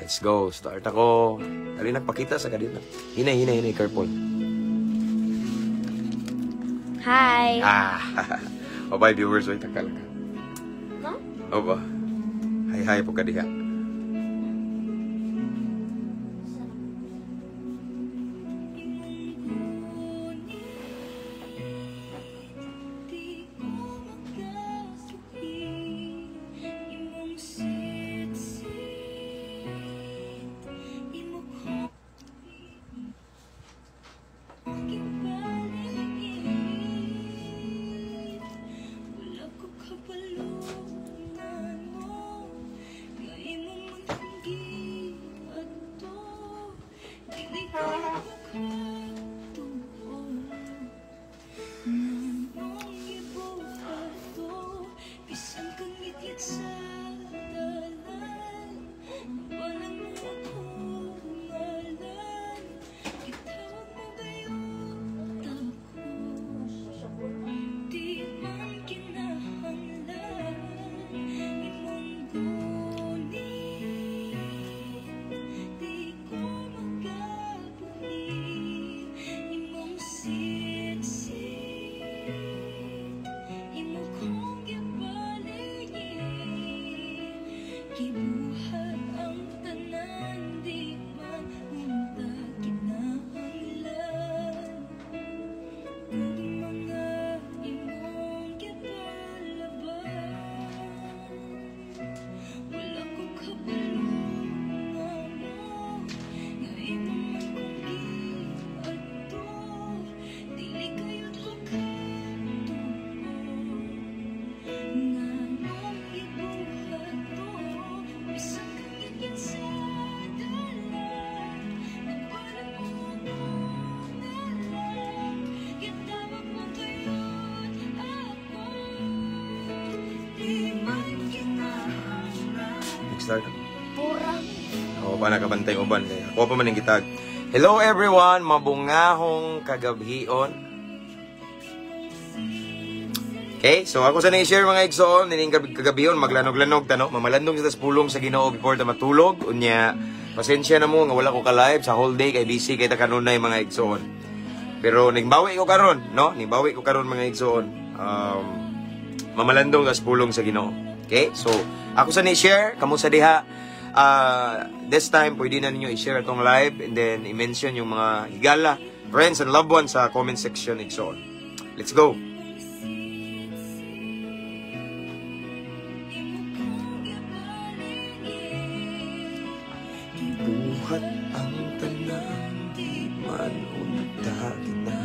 Let's go. Start ako. Dali nagpakita sa kanila. Hinay, careful. Hi. O bye viewers, wait takal ka. No? O ba? Hi po ka diha. Start. Ako pa nakabantay uban. Ako pa man yung gitag. Hello everyone, mabungahong kagabhion. Okay, so ako sa na-share mga igsoon, nining kagabhion, maglanog-lanog tano, mamalandong sa pulong sa Ginoo before ta matulog. Unya, pasensya na mo nga wala ko ka-live sa whole day kay busy kay ta kanunay mga igsoon. Pero ningbawi ko karon, no? Ningbawi ko karon mga igsoon. Mamalandong sa pulong sa Ginoo. Okay? So, ako sa ni-share, kamo sa diha, this time, pwede na ninyo i-share itong live and then i-mention yung mga higala, friends and loved ones sa comment section and so on. Let's go! Buhat ang tanan, di man unta kita.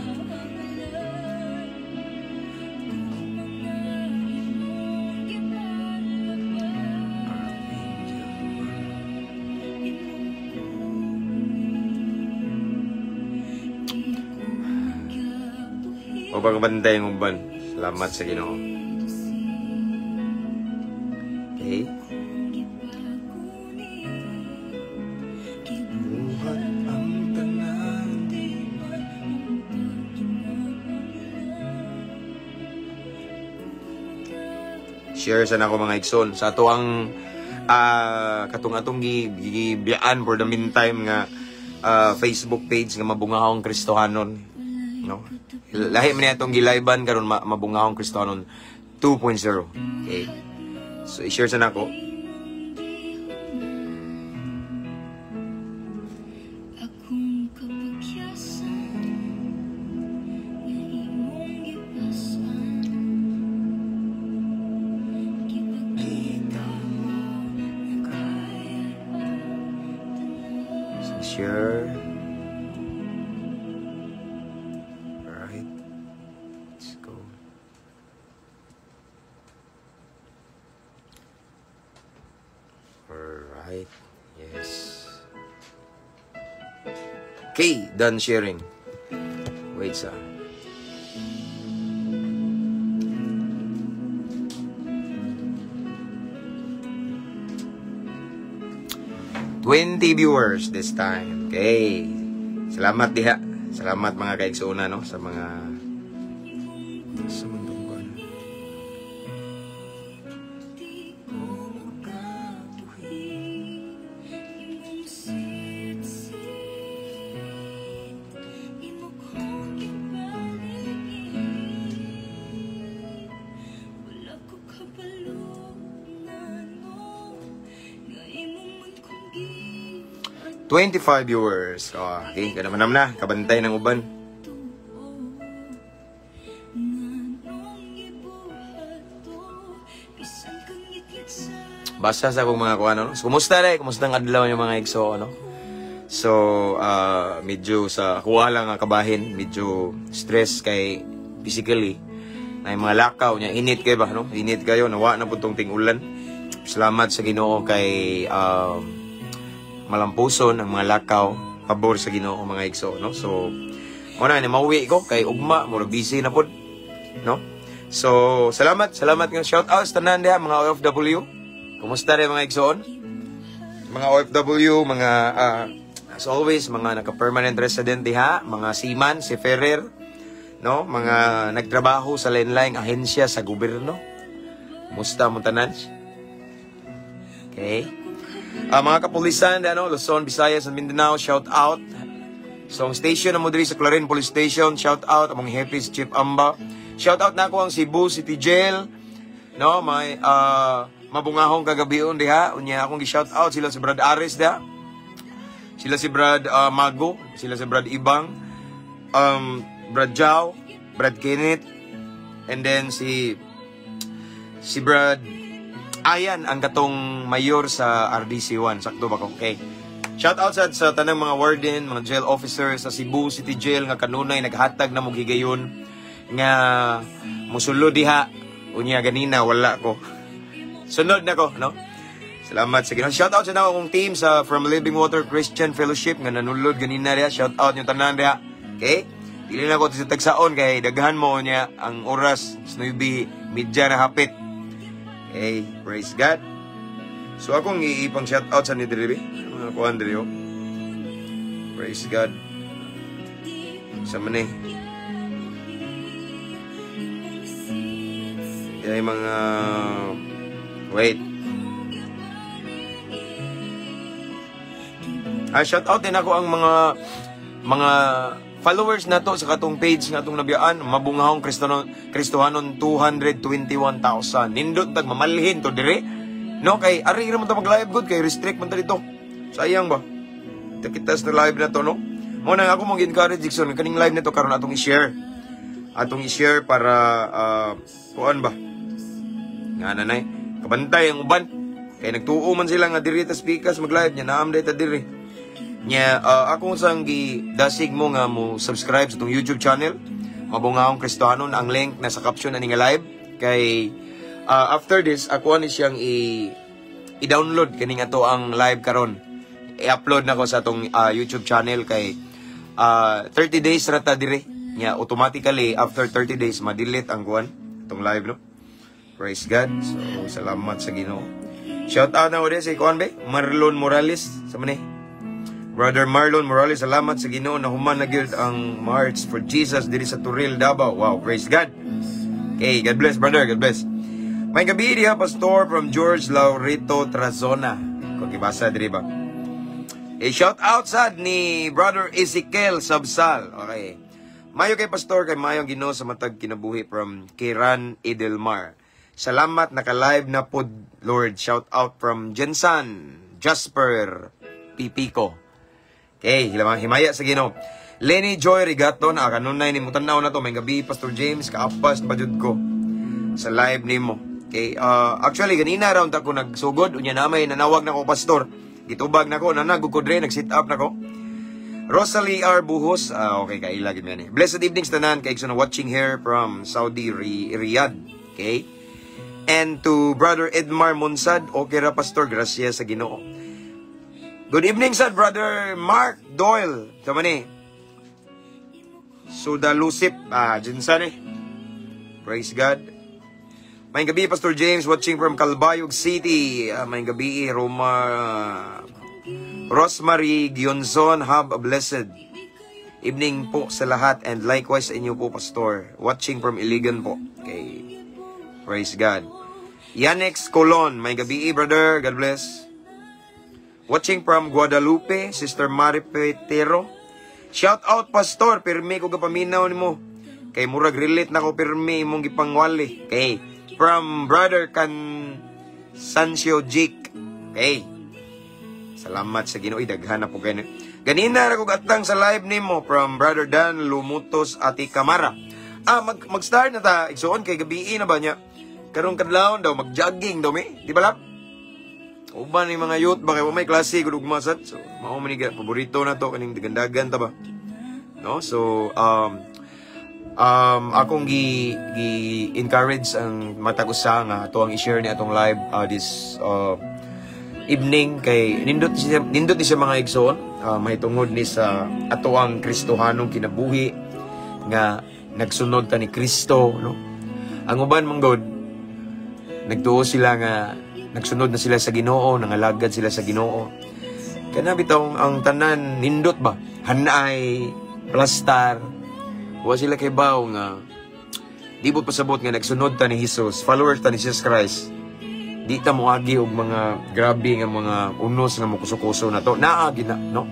O pagbantay ng uban. Salamat sa Ginoo. Okay. Buhat ang tanan, di man share sa nako mga igsoon. Sa ato ang katong-atong gibiyaan for the meantime nga Facebook page nga Mabungahong Kristohanon. No? Lahi man itong gilayban karon Mabungahong Kristohanon 2.0. Okay. So i-share sa nako. Share. Alright. Let's go. Alright. Yes. Okay, done sharing. Wait sa. $20 this time. Okay. Salamat diha. Salamat mga kaigsoona no sa mga mundunggan. 25 viewers. Okay, kada manam na, kabantay ng uban. Basta sa akong mga kuano, no? So, kumusta rin? Kumusta ang adlaw yung mga igso, no? So, medyo sa kuha lang ang kabahin, medyo stress kay physically. Na yung mga lakaw niya, init kayo ba, no? Init kayo, nawa na po itong ting-ulan. Salamat sa Ginoo kay malampuson ang mga lakaw, pabor sa Ginoo mga igso, no? So, muna ni mauwi ko kay ugma, mura busy na po, no? So, salamat nga shout out sa tanan diha mga OFW. Kumusta rin mga igsoon? Mga OFW, mga as always, mga naka-permanent resident diha, mga seaman, si Ferrer, no? Mga nagtrabaho sa lain-laing ahensya sa gobyerno. Kumusta mo tanan? Okay. Mga kapulisan, ano, Luzon, Visayas, and Mindanao, shout out. So, ang station na mo diri sa Clarin Police Station, shout out. Among Hefis, Chief Amba. Shout out na ako ang Cebu City Jail. No, may mabungahong kagabion diha. Unya akong gi-shout out sila si Brad Ares diha. Sila si Brad Mago, sila si Brad Ibang, Brad Jao, Brad Kenneth, and then si Brad Ayan ang katong mayor sa RDC1. Sakto ba ko? Okay. Shout out sa tanang mga warden, mga jail officers sa Cebu City Jail nga kanunay naghatag na mong higayon nga musulo diha. Unya ganina wala ko. Sunod na ko, no? Salamat sa Ginoo. Shout out sa akong team sa From Living Water Christian Fellowship nga nanulod ganina diha. Shout out yung tanan diha. Okay? Dili na ko sa tagsaon kay daghan mo niya ang oras 9:30 na hapit. Okay, praise God. So akong iipang shout out sa nidiri mga kuan diri oh. Praise God. Sa manay. Kaya mga wait. Shout out din ako ang mga followers na to sa katong page nga atong nabiyaan, mabungahong Kristohanon 221,000. Nindot tag mamalhin to dire. No kay ari ra man ta mag-live good kay restrict man ta dito. Sayang ba? Kita sa live na to no. Mo nang ako mong encourage Dixon kaning live nito karon atong i-share. Atong i-share para kuan ba? Nga nanay, kabantay ang uban. Kay nagtuo man sila nga diri ta speakers mag-live nya naam data diri. Nya akong sang gidasig mo nga mo subscribe sa tong YouTube channel Mabungahong Kristohanon. Ang link nasa caption na nga live kay after this ako ani siyang i-download kaning ato ang live karon. I-upload na ko sa tong YouTube channel kay 30 days rata dire nya automatically after 30 days ma-delete ang kuan tong live no. Praise God. So salamat sa Ginoo. Shout out na ko din si kuan be Marlon Morales sa manay. Brother Marlon Morales, salamat sa Ginoo na human na gyud ang March for Jesus diri sa Turil, Davao. Wow, praise God. Okay, God bless brother, God bless. May gabi diha pastor from George Laurito Trazona. Kung gibasa diri ba? Shout out sad ni brother Ezekiel Sabsal. Okay. Mayo kay pastor kay mayong Ginoo sa matag kinabuhi from Kiran Edelmar. Salamat naka-live na pod Lord. Shout out from Jensan Jasper Pipico. Okay, himaya sa Ginoo. Lenny Joy Rigato na kanunay ni mutanaw na to may gabi Pastor James kaapas na jud ko sa live nimo. Okay, actually ganina round ako nagsugod unya na may nanawag na ko pastor. Gitubag na ko nanagug ko dre nag-sit up na ko. Rosalie R. Buhos, okay kaila gid man. Blessed evenings tanan kay na watching here from Saudi Riyadh. Okay? And to brother Edmar Monsad, okay ra pastor, gracias sa Ginoo. Good evening, sir, brother Mark Doyle. Tama ni. Suda Lusip. Jinsan eh. Praise God. May gabi, Pastor James, watching from Calbayog City. May gabi, Rosemary Gionzon, have a blessed evening po sa lahat. And likewise sa inyo po, Pastor. Watching from Iligan po. Okay. Praise God. Yanex Colon. May gabi, brother. God bless. Watching from Guadalupe, Sister Mari Petero. Shout out pastor, pirmi ko gapaminaw nimo. Kay murag relate na ko pirmi imong gipangwali. Okay. From brother Can Sancio Jik. Okay. Salamat sa Ginoo, daghan na po kayo. Ganina ra kog atang sa live nimo from Brother Dan Lumutos Ati Camara. Mag-start na ta igsoon kay gabi na ba niya. Karong kadlawon daw mag-jogging daw mi, di ba lap? Uban ni mga youth ba kay may klase gud ug masat. So mao man ni paborito na to kaning dagandagan ta ba. No? So akong gi-encourage ang matag usa nga ato ang i-share ni atong live this evening kay nindot ni siya mga igsoon mahitungod ni sa ato ang Kristohanong kinabuhi nga nagsunod ta ni Kristo, no? Ang uban manggod nagtuo sila nga nagsunod na sila sa Ginoo, nangalagad sila sa Ginoo. Kana bitaw ang tanan nindot ba? Hanay, plastar. Wa sila kay baw nga di mo pasabot nga nagsunod ta ni Jesus, followers ta ni Jesus Christ. Di ta moagi og mga grabe nga mga unos nga mukuso-kuso na to. Naagi na, no?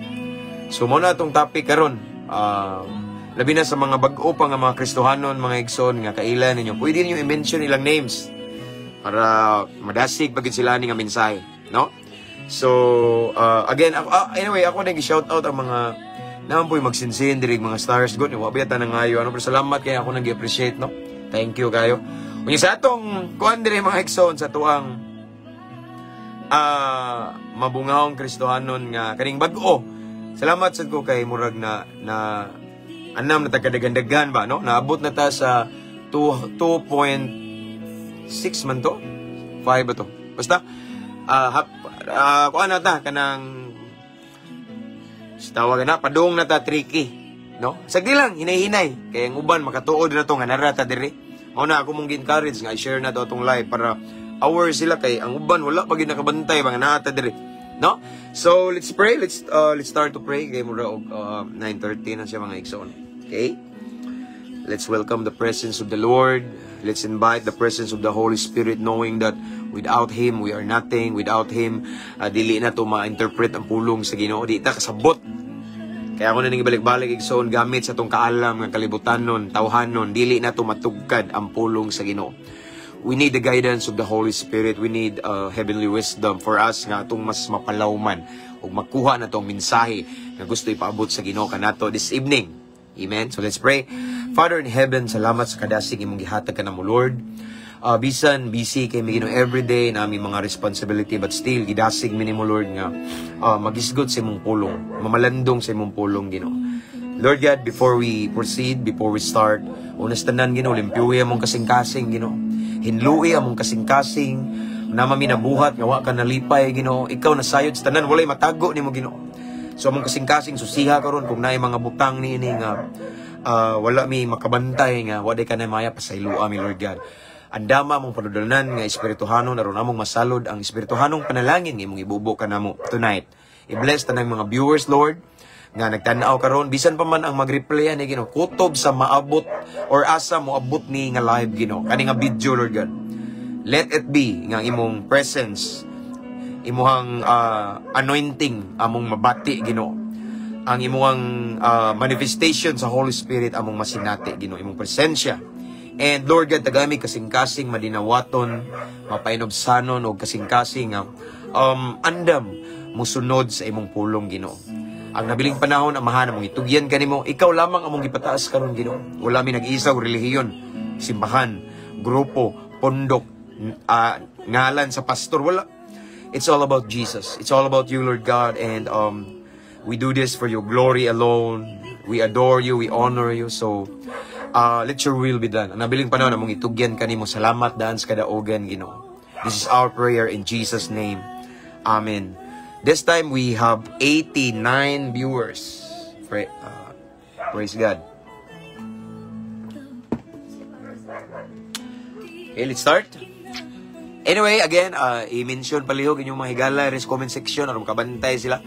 So mo na tong topic karon. Labi na sa mga bag-o pa nga mga Kristohanon, mga igsoon nga kailan ninyo. Pwede niyo i-mention ilang names para madasig pagid sila ni nga mensahe, no? So again, anyway, ako nag-shout out ang mga naman po'y magsinsin dirig mga stars good. Wabi ata na ngayo. Pero salamat kaya ako nag-appreciate, no? Thank you kayo. Kung sa atong kuhan diri mga igsoon sa tuang mabungahong Kristohanon nga kaning bag-o. Salamat sad ko kay murag na anam na tagadagandagan ba, no? Naabot na ta sa 2.6 man to? 5 ba to? Basta kuha na ta kanang tawag na padung na ta tricky, no? Sagdi lang hinay-hinay kay ang uban makatuod na to nga narata diri. Mao na ako mong gi-encourage nga i-share na to atong live para aware sila kay ang uban wala pa gid nakabantay mga nata diri, no? So let's pray. Let's start to pray kay mura og 9:30 na siya mga igsoon. Okay? Let's welcome the presence of the Lord. Let's invite the presence of the Holy Spirit, knowing that without Him, we are nothing. Without Him, dili na to ma-interpret ang pulong sa Ginoo. Di ta kasabot. Kaya ako na nang ibalik-balik igsoon gamit sa tong kaalam ng kalibutanon, tawhanon, dili na to matugkad ang pulong sa Ginoo. We need the guidance of the Holy Spirit. We need heavenly wisdom for us nga atong mas mapalawman ug makuha na tong mensahe nga gusto ipaabot sa Ginoo kanato this evening. Amen. So let's pray. Father in heaven, salamat sa kadasig imong gihatag kanamo Lord. Bisan busy kay mi Ginoo everyday na aming mga responsibility, but still gidasig mi nimo Lord nga magisgot sa imong pulong, mamalandong sa imong pulong Ginoo. Lord God, before we proceed, before we start, unas tanan Ginoo, limpyuhi among kasing-kasing Ginoo. Hinluwi among kasing-kasing na maminabuhat nga wa ka nalipay Ginoo. Ikaw nasayod sa tanan, walay matago nimo Ginoo. So among kasing-kasing susiha karon kung naay mga butang niini nga wala mi makabantay nga wa day ka na maya pasayloa mi Lord God. Andama mong panudalanan nga espirituhanon aron among masalod ang espirituhanong panalangin nga imong ibubo kanamo tonight. I-bless tanang mga viewers Lord nga nagtan-aw karon bisan pa man ang mag-replay ani Ginoo, kutob sa maabot or asa moabot ni nga live Ginoo kani nga video Lord God. Let it be nga imong presence, imuhang anointing among mabati Ginoo, ang imuhang manifestation sa Holy Spirit among masinati Ginoo, imong presensya. And Lord God, tagami kasing-kasing madinawaton, mapainobsanon o kasing-kasing andam musunod sa imong pulong Ginoo. Ang nabiling panahon amahan among itugyan kanimo, ikaw lamang among gipataas karon Ginoo. Wala mi nag-isa og relihiyon, simbahan, grupo, pondok, ngalan sa pastor, wala. It's all about Jesus. It's all about you Lord God, and we do this for your glory alone. We adore you, we honor you. So let your will be done. Ang nabiling panahon among itugyan kanimo, salamat daan sa kadaogan Ginoo. This is our prayer in Jesus name. Amen. This time we have 89 viewers. Praise God. Okay, let's start. Anyway, again, i-mention palihog inyong mga higala rin sa comment section aron kabantay sila.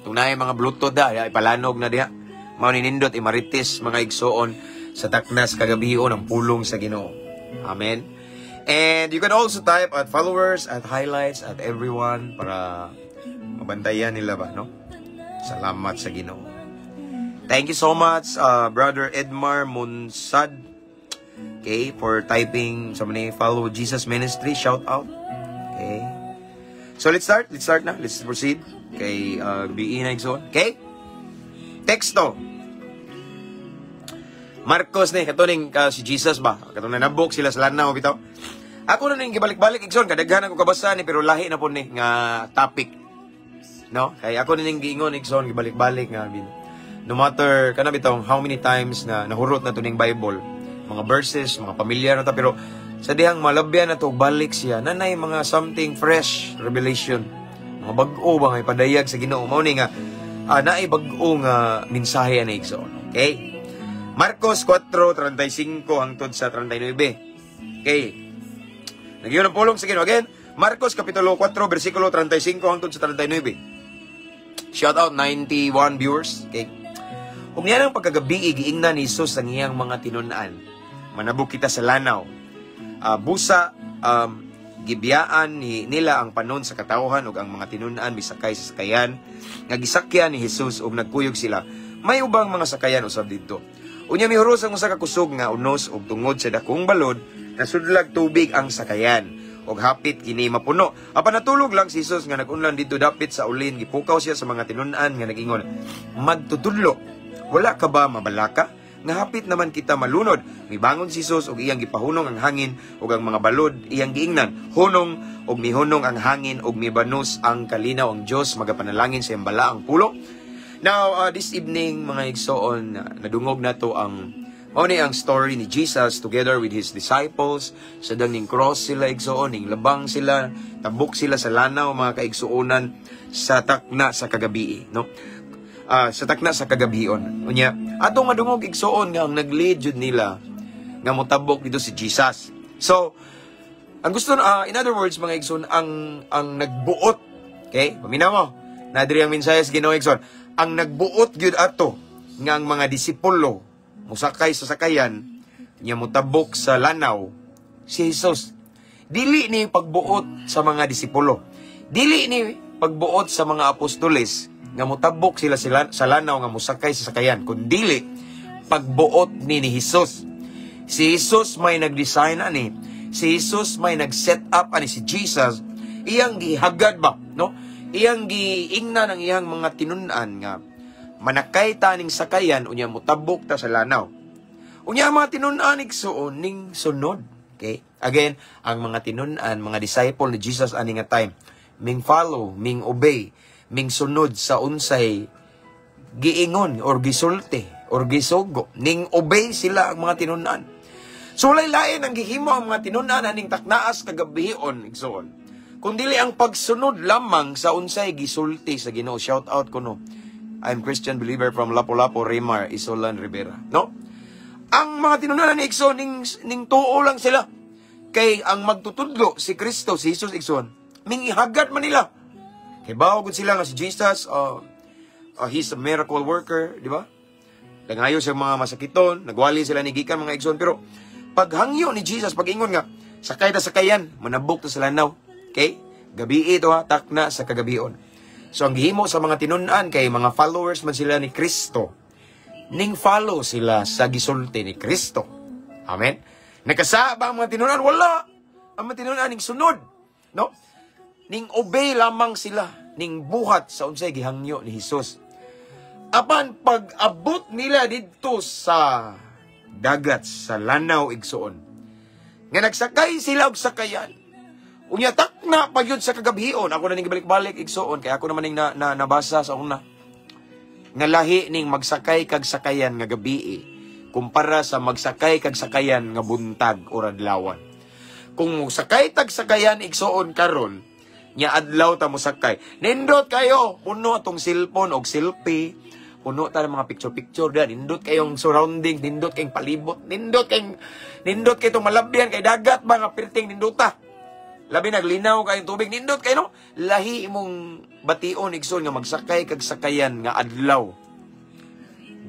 Kung na mga Bluetooth ipalanog na diha. Mao ni nindot imarites mga igsoon sa taknas kagabion ang pulong sa Ginoo. Amen. And you can also type at followers, at highlights, at everyone para mabantayan nila ba, no? Salamat sa Ginoo. Thank you so much, Brother Edmar Munsad, okay, for typing sa mga follow Jesus Ministry. Shout out. Okay. So let's start na. Let's proceed kay BE na igsoon. Okay? Teksto. Marcos ni katuning si Jesus ba? Katong nabok sila sa lanaw bitaw. Ako na ning gibalik-balik igsoon kadaghan ako kabasa ni pero lahi na po ni nga topic. No? Kay ako na ning giingon igsoon gibalik-balik nga no matter kana bitaw how many times na nahurot na to ning Bible, mga verses, mga pamilyar na ta pero sa dihang malabyan na to balik siya nanay mga something fresh revelation. Mga bag-o ba nga ipadayag sa Ginoo mao ni nga naay bag-o nga mensahe na igsoon. Okay? Marcos 4:35 hangtod sa 39. Okay. Nagyon ang pulong sa Ginoo again. Marcos kapitulo 4 bersikulo 35 hangtod sa 39. Shout out 91 viewers. Okay. Kung yan ang pagkagabi giingnan ni Jesus ang iyang mga tinun-an. Manabok kita sa lanaw. Busa gibiyaan nila ang panon sa katawhan ug ang mga tinun-an misakay sa sakayan nga gisakyan ni Jesus ug nagkuyog sila. May ubang mga sakayan usab didto. Unya mihuros ang usa ka kusog nga unos ug tungod sa dakong balod nasudlag tubig ang sakayan ug hapit kini mapuno. Apan natulog lang si Jesus nga nagunlan dito dapit sa ulin gipukaw siya sa mga tinun-an nga nagingon, "Magtutudlo, wala ka ba mabalaka? Nga hapit naman kita malunod." Mibangon si Jesus ug iyang gipahunong ang hangin ug ang mga balod iyang giingnan. Hunong ug mihunong ang hangin ug mibanos ang kalinaw ang Dios magapanalangin sa iyang bala ang pulo. Now, this evening, mga igsoon, nadungog na to ang story ni Jesus together with His disciples. Sa ning cross sila igsoon, ning labang sila, tabok sila sa lanaw, mga kaigsuonan, sa takna sa kagabi. No? Sa takna sa kagabion. Unya, atong madungog igsoon nga ang nag-lead jud nila nga motabok dito si Jesus. So, ang gusto in other words, mga igsoon, ang nagbuot. Okay? Paminaw mo. Nadiri ang mensahe sa Ginoo igsoon. Ang nagbuot gyud ato nga ang mga disipulo musakay sa sakayan nya mutabok sa lanaw si Jesus. Dili ni pagbuot sa mga disipulo. Dili ni pagbuot sa mga apostoles nga mutabok sila sa lanaw nga musakay sa sakayan, kundi pagbuot ni Jesus. Si Jesus may nag-design ani. Si Jesus may nag-set up ani si Jesus. Iyang gihagad ba, no? Iyang giingnan ang iyang mga tinun-an nga manakay taning sakayan unya mutabok ta sa lanaw. Unya ang mga tinun-an igsuon ning sunod. Okay? Again, ang mga tinun-an, mga disciple ni Jesus ani nga time, ming follow, ming obey, ming sunod sa unsay giingon or gisulti or gisugo. Ning obey sila ang mga tinun-an. So lain ang gihimo ang mga tinun-an aning taknaas kagabion igsuon. Kundili ang pagsunod lamang sa unsay gisulti sa Ginoo. Shout out ko no. I'm Christian believer from Lapu-Lapu, Rimar, Isolan, Rivera. No? Ang mga tinunan ni Ikson, ning tuo lang sila. Kay ang magtutudlo si Kristo, si Jesus Ikson, ming ihagat man nila. Kay bawagod sila nga si Jesus, he's a miracle worker, di ba? Langayo sa mga masakiton, nagwali sila ni gikan mga Ikson. Pero paghangyo ni Jesus, pag-ingon nga, sakay ta sakayan, manabok ta sa lanaw. Okay? Gabi ito takna sa kagabion. So ang gihimo sa mga tinun-an kay mga followers man sila ni Kristo. Ning follow sila sa gisulti ni Kristo. Amen? Nakasa ba ang mga tinun-an? Wala. Ang mga tinun-an ning sunod. No? Ning obey lamang sila. Ning buhat sa unsay gihangyo ni Jesus. Apan pag-abot nila dito sa dagat, sa lanaw igsuon. Nga nagsakay sila og sakayan. Unya takna pa yun sa kagabion. Ako na ning balik-balik igsoon kay ako naman ning nabasa sa una. Nga lahi ning magsakay kag sakayan nga gabi kumpara sa magsakay kag sakayan nga buntag o adlawan. Kung sakay tag sakayan igsoon karon, nya adlaw ta mo sakay. Nindot kayo puno atong cellphone og selfie. Puno ta mga picture-picture da. Nindot kayong surrounding, nindot kayong palibot, nindot kay tong malabyan kay dagat ba nga pirting ninduta. Labi naglinaw kayong tubig, nindot kayo, no? Lahi imong bation, igsoon, nga magsakay kag sakayan nga adlaw.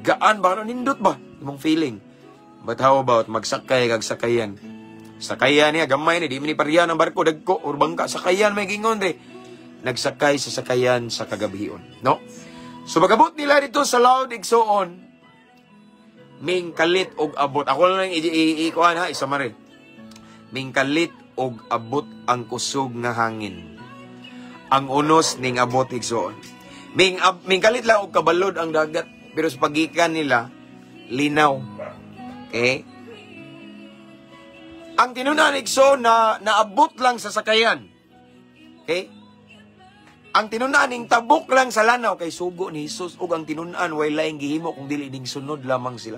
Gaan ba? Nindot ba? Imong feeling. But how about magsakay kag sakayan? Sakayan niya, gamay ni, di mini pariyan ang barko, dagko, or bangka, sakayan, may gingon, re. Nagsakay sa sakayan sa kagabion, no? So, magabot nila dito sa loud, igsoon, ming kalit og abot. Ako lang ikuan ha, isa mare. Ming kalit og abot ang kusog nga hangin. ang unos ning abot igsoon. Ming kalit lang og kabalod ang dagat, pero sa pagikan nila linaw. Okay? Ang tinunan igsoon na naabot lang sa sakayan. Okay? Ang tinunan ning tabok lang sa lanaw kay sugo ni Hesus, ug ang tinunan way laing gihimo kung dili ning sunod lamang sila.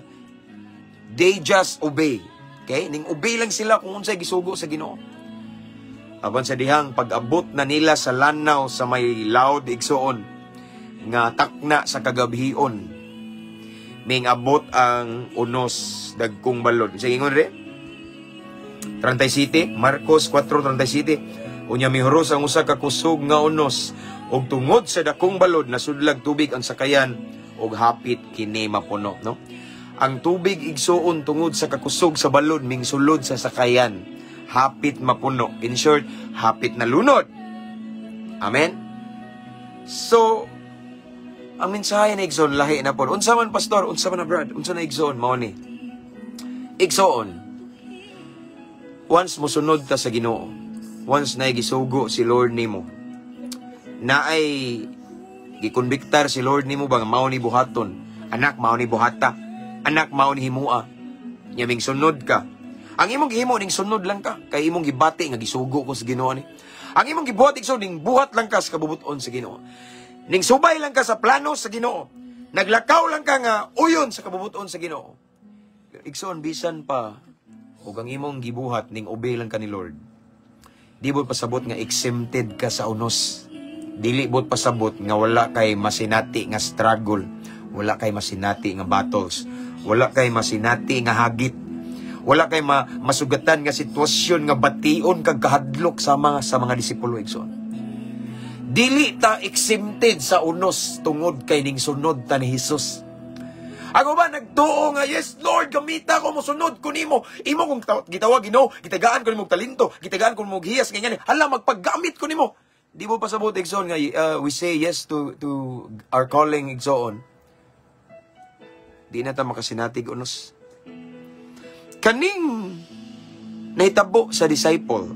They just obey. Okay? Ning obey lang sila kung unsay gisugo sa Ginoo. Aban sa dihang pag-abot na nila sa lanaw sa may loud igsoon nga takna sa kagabhion, ming abot ang unos dagkong balod. Sa ingon re 37, Marcos 4:37, unya mihuros ang usa ka kusog nga unos, ug tungod sa dakong balod nasudlag tubig ang sakayan, ug hapit kini mapuno, no? Ang tubig igsuon tungod sa kakusog sa balod ming sulod sa sakayan, hapit mapuno. In short, hapit na lunod. Amen? So, ang mensahe na igsoon lahi na po. Unsa man pastor, unsa man na brad, unsa na igsoon mao ni? Igsoon, once mosunod ta sa Ginoo, once na gisugo si Lord nimo, na ay gikonbiktar si Lord nimo bang mao ni buhaton, anak mao ni buhata, anak mao ni himua, nyaming sunod ka. Ang imong gihimo ning sunod lang ka, kay imong gibati nga gisugo ko sa Ginoo ni. Ang imong gibuhat igsoon ning buhat lang ka sa kabubuton sa Ginoo. Ning subay lang ka sa plano sa Ginoo. Naglakaw lang ka nga uyon sa kabubuton sa Ginoo. Igsoon bisan pa ug ang imong gibuhat ning obey lang ka ni Lord. Di bot pasabot nga exempted ka sa unos. Dili bot pasabot nga wala kay masinati nga struggle, wala kay masinati nga battles, wala kay masinati nga hagit, wala kay masugatan nga sitwasyon nga bation kag kahadlok sa mga disipulo igsoon. Dili ta exempted sa unos tungod kay ning sunod ta ni Hesus. Ako ba nagtuo nga, yes Lord, gamita ko, mosunod ko nimo. Imo kung gitawag Ginoo, gitagaan ko nimo talento, gitagaan ko nimo hiyas ganyan. Hala magpaggamit ko nimo. Di mo pasabot igsoon nga we say yes to our calling igsoon. Di na ta makasinatig unos. Kaning nahitabo sa disciple,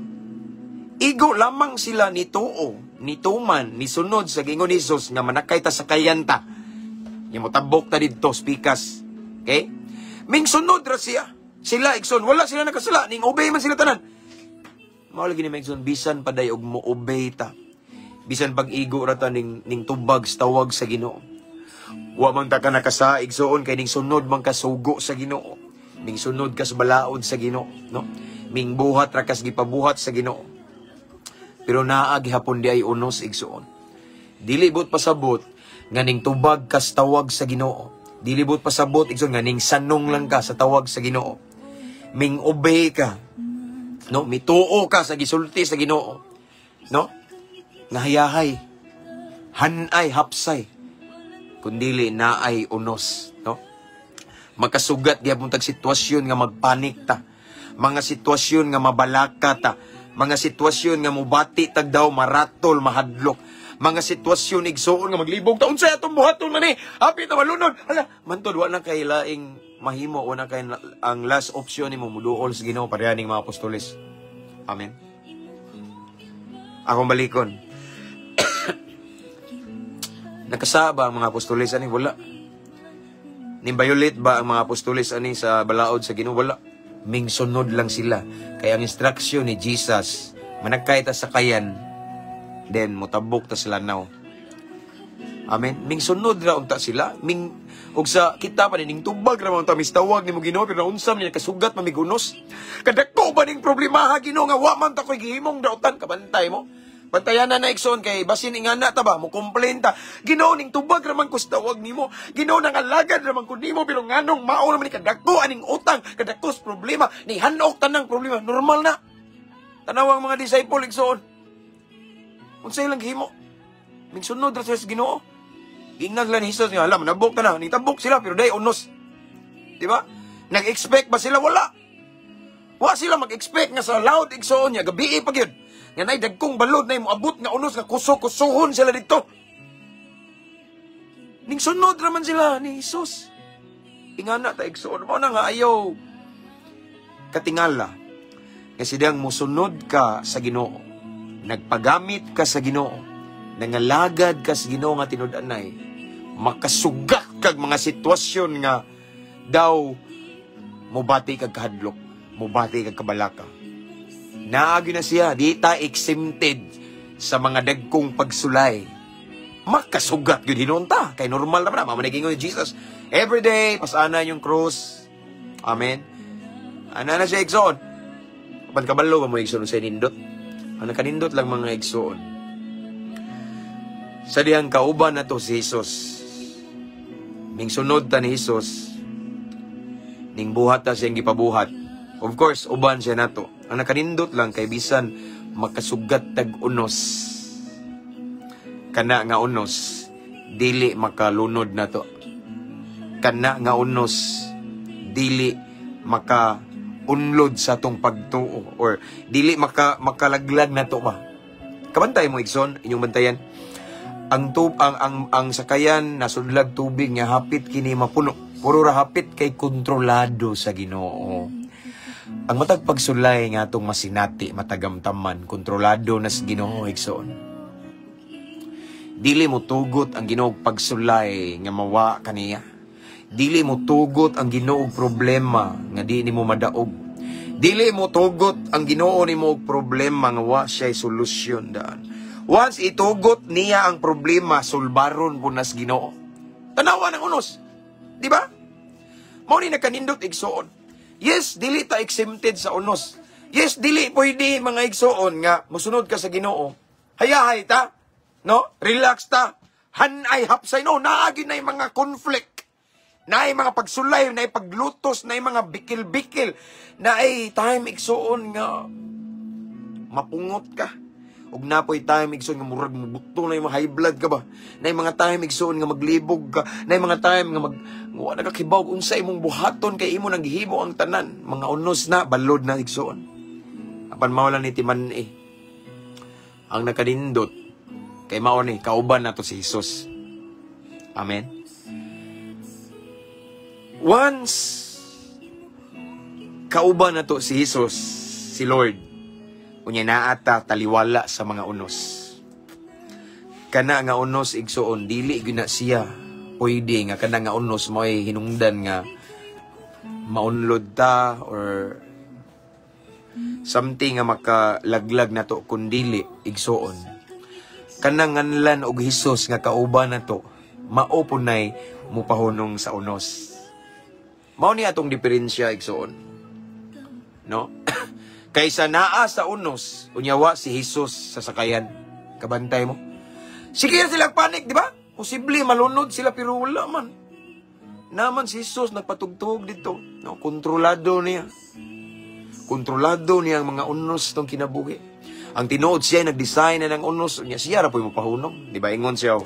igo lamang sila nituo, nituman, nisunod sa gingon ni Jesus nga manakay ta sa kayanta. Yung motabok ta dito, spikas. Okay? Ming sunod ra siya. Sila, igsoon, wala sila nakasala. Ning obey man sila tanan. Maulagi ni Megson, bisan paday og mo obey ta. Bisan pag-igo ra ta ning tubag sa tawag sa Ginoo. Wa man ta ka nakasa, igsoon, kay ning sunod man kasugo sa Ginoo. Ming sunod kas balaod sa Ginoo, no? Ming buhat ra kas gipabuhat sa Ginoo. Pero naa gihapon di ay unos igsoon. Dili bot pasabot nga ning tubag kas tawag sa Ginoo. Dili bot pasabot igsoon nga ning sanong lang ka sa tawag sa Ginoo. Ming obey ka. No, mituo ka sa gisulti sa Ginoo. No? Nahayahay, hanay, hapsay. Kundili naay unos, no? Magkasugat gyapon tag sitwasyon nga magpanik ta. Mga sitwasyon nga mabalaka ta. Mga sitwasyon nga mubati tag daw maratol, mahadlok. Mga sitwasyon igsoon nga maglibog taon sa atong buhaton man ni. Happy ta malunod. Hala, mantod wa na kay laing mahimo o na kay ang last option nimo muduol sa Ginoo parehaning mga apostoles. Amen. Akong balikon. Nakasaba ang mga apostoles ani wala. Nimbayulit ba ang mga apostoles ani sa balaod sa Ginoo wala. Ming sunod lang sila. Kaya ang instruction ni Jesus, managkay ta sa kayan, then mutabok ta sila now. Amen. Ming sunod ra unta sila. Ming ug sa kita pa ning tubag ra man ta mistawag nimo Ginoo pero unsam ni kasugat mamigunos. Kadako ba ning problema ha Ginoo nga wa man ta koy gihimong daotan kabantay mo. Bantayan na igsoon kay basin ingana ta ba mo complain ta. Ginoo ning tubag ra man ko tawag nimo. Ginoo nang alagad ra man ko nimo pero nganong mao naman ni kadako aning utang, kadakos problema, ni hanok tanang problema. Normal na. Tanawang mga disciple igsoon. Unsay lang gihimo? Ming sunod ra sa Ginoo. Ginaglan ni Jesus nga alam nabok ta na, ni tabok sila pero day unos. Di ba? Nag-expect ba sila wala? Wa sila mag-expect nga sa loud igsoon niya gabi pa gyud. Nga nay dagkong balod na moabot nga unos nga kuso-kusohon sila dito. Ning sunod raman sila ni Jesus. Ingana ta igsoon mo na nga ayaw katingala. Kasi diyang musunod ka sa Ginoo. Nagpagamit ka sa Ginoo. nangalagad kas Ginoo nga tinud-anay, makasugak kag mga sitwasyon nga daw mubati kag kahadlok, mubati kag kabalaka. Naagi na siya, di ta exempted sa mga dagkong pagsulay. Makasugat yun hinunta. Kay normal naman na, mamanaging ni Jesus. Everyday, pasana yung cross. Amen. Ana na siya igsoon. Kapag kabalo, mo igsoon sa nindot. Ano kanindot lang mga igsoon. Sa diyang kauban na to si Jesus. Ning sunod ta ni Jesus. Ning buhat ta siyang gipabuhat. Of course, uban siya na to. Ang nakanindot lang kay bisan makasugat tag unos. Kana nga unos, dili makalunod na to. Kana nga unos, dili makaunlod sa tong pagtuo or dili makalaglag na to ba. Kabantay mo igsoon, inyong bantayan. Ang sakayan nasudlag tubig nga hapit kini mapuno. Puro ra hapit kay kontrolado sa Ginoo. Ang matag pagsulay nga atong masinati, matagamtaman, kontrolado na sa Ginoo igsoon. Dili mo tugot ang Ginoog pagsulay nga mawa kaniya. Dili mo tugot ang Ginoog problema nga di nimo madaog. Dili mo tugot ang Ginoo nimo og problema nga wa siya'y solusyon daan. Once itugot niya ang problema, sulbaron po nas Ginoo. Tanawa ng unos. Di ba? Mao ni nakanindot igsoon. Yes, dili ta exempted sa unos. Yes, dili pwede mga igsoon nga mosunod ka sa Ginoo. Hayahay ta. No? Relax ta. Hanay hapsay. No, naagi na yung mga conflict. Na yung mga pagsulay, na yung paglutos, na yung mga bikil-bikil. Na ay time igsoon nga mapungot ka. Ug napoy time igsoon nga murag mubuto na yung mga high blood ka ba. Na yung mga time igsoon nga maglibog ka. Na yung mga time nga wala nakakibaw unsay imong buhaton kay imo nang gihimo ang tanan. Mga unos na, balod na igsoon. Apan mawala ni timan ang nakanindot. Kay mao ni kauban nato si Jesus. Amen. Once kauban nato si Jesus, si Lord, unya naata taliwala sa mga unos. Kana nga unos igsoon dili gyud na siya pwede nga kana nga unos mo'y hinungdan nga maunlod ta or something nga makalaglag nato kun dili igsoon. Kanang nganlan og Hesus nga kauban nato, mao punay mupahunong sa unos. Mao ni atong diferensya igsoon. No? Kaysa naa sa unos, unyawa si Hesus sa sakayan. Kabantay mo. Sige sila panik, di ba? Posible malunod sila pero wala man. Naman si Hesus nagpatugtog dito. No, kontrolado niya. Kontrolado niya ang mga unos tong kinabuhi. Ang tinuod siya, nag-design na ng unos. Siya ra po yung mapahunong. Di ba? Ingon siya.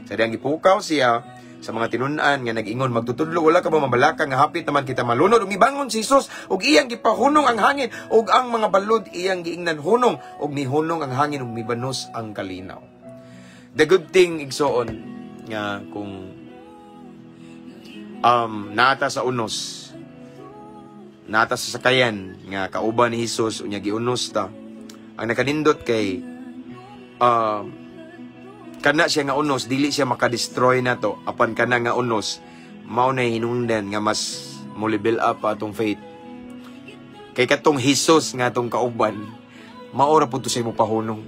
Sa diyang ipukaw siya sa mga tinunan nga nag-ingon, magtutudlo, wala ka ba mabalaka nga hapit naman kita malunod. Ug mibangon si Jesus, ug iyang gipahunong ang hangin, ug ang mga balod iyang giingnan hunong, ug mihunong ang hangin, ug mibanos ang kalinaw. The good thing, igsoon, nga kung naata sa unos, naata sa sakayan, nga kauban ni Jesus, unya giunos ta, ang nakanindot kay kana siya nga unos, dili siya makadestroy na to. Apan kana nga unos, mao na hinungdan nga mas mo-level up atong faith. Kay katong Jesus nga atong kauban, maora po to siya mo pahunong.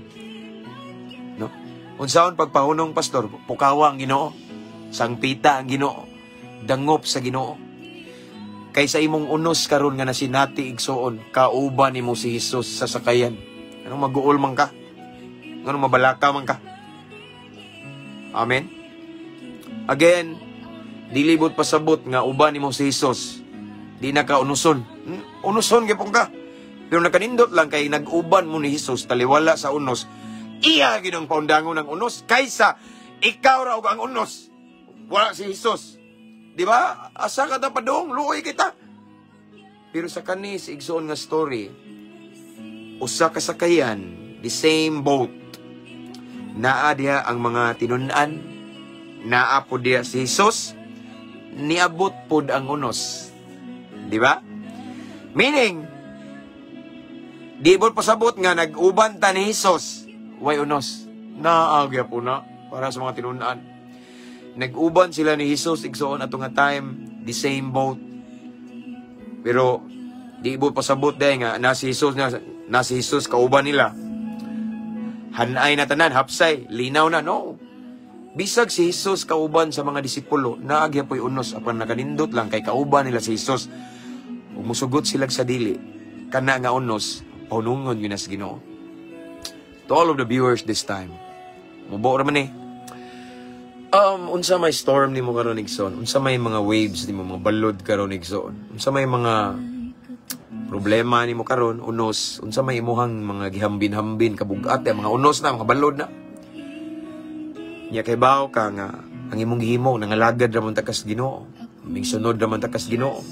No? Unsaon pagpahunong, pastor? Pukawa ang Ginoo, sangpita ang Ginoo, dangop sa Ginoo. Kaysa imong unos karon nga nasinati igsoon, kauban nimo si Jesus sa sakayan. Anong mag-uol man ka? Anong mabalaka man ka? Amen? Again, dilibot pasabot nga uban nimo si Jesus. Di na ka unuson. Unuson gyapon ka. Pero nakanindot lang kay nag-uban mo ni Jesus, taliwala sa unos. Iya ginang paundangon ng unos kaysa ikaw raw ang unos. Wala si Jesus. Di ba? Asa ka na padong, luoy kita. Pero sa kanis igsoon nga story, usa ka sakayan, the same boat. Naa diha ang mga tinunan, naa po diha si Jesus, niabot pod ang unos. Di ba? Meaning, di bot pasabot nga nag-uban ta ni Jesus, way unos. Naagya po na para sa mga tinunaan. Nag-uban sila ni Jesus igsoon ato nga time, the same boat. Pero di ibot pasabot dahil nga na si Jesus kauban nila. Hanay na tanan, hapsay, linaw na, no. Bisag si Jesus kauban sa mga disipulo, naagya po'y unos, apan nakanindot lang kay kauban nila si Jesus. Ug musugot sila sa dili, kana nga unos, paunungon yun as Ginoo. To all of the viewers this time, mubo raman eh. Unsa may storm nimo karon igsoon, unsa may mga waves nimo, mga balod karon igsoon, unsa may mga problema nimo karon unos, unsa may imuhang mga gihambin-hambin kabugat mga unos na, mga balod na. Nya kay bawo ka nga ang imong gihimo nangalagad ra man ta kas Ginoo, mingsunod ra man ta kas Ginoo.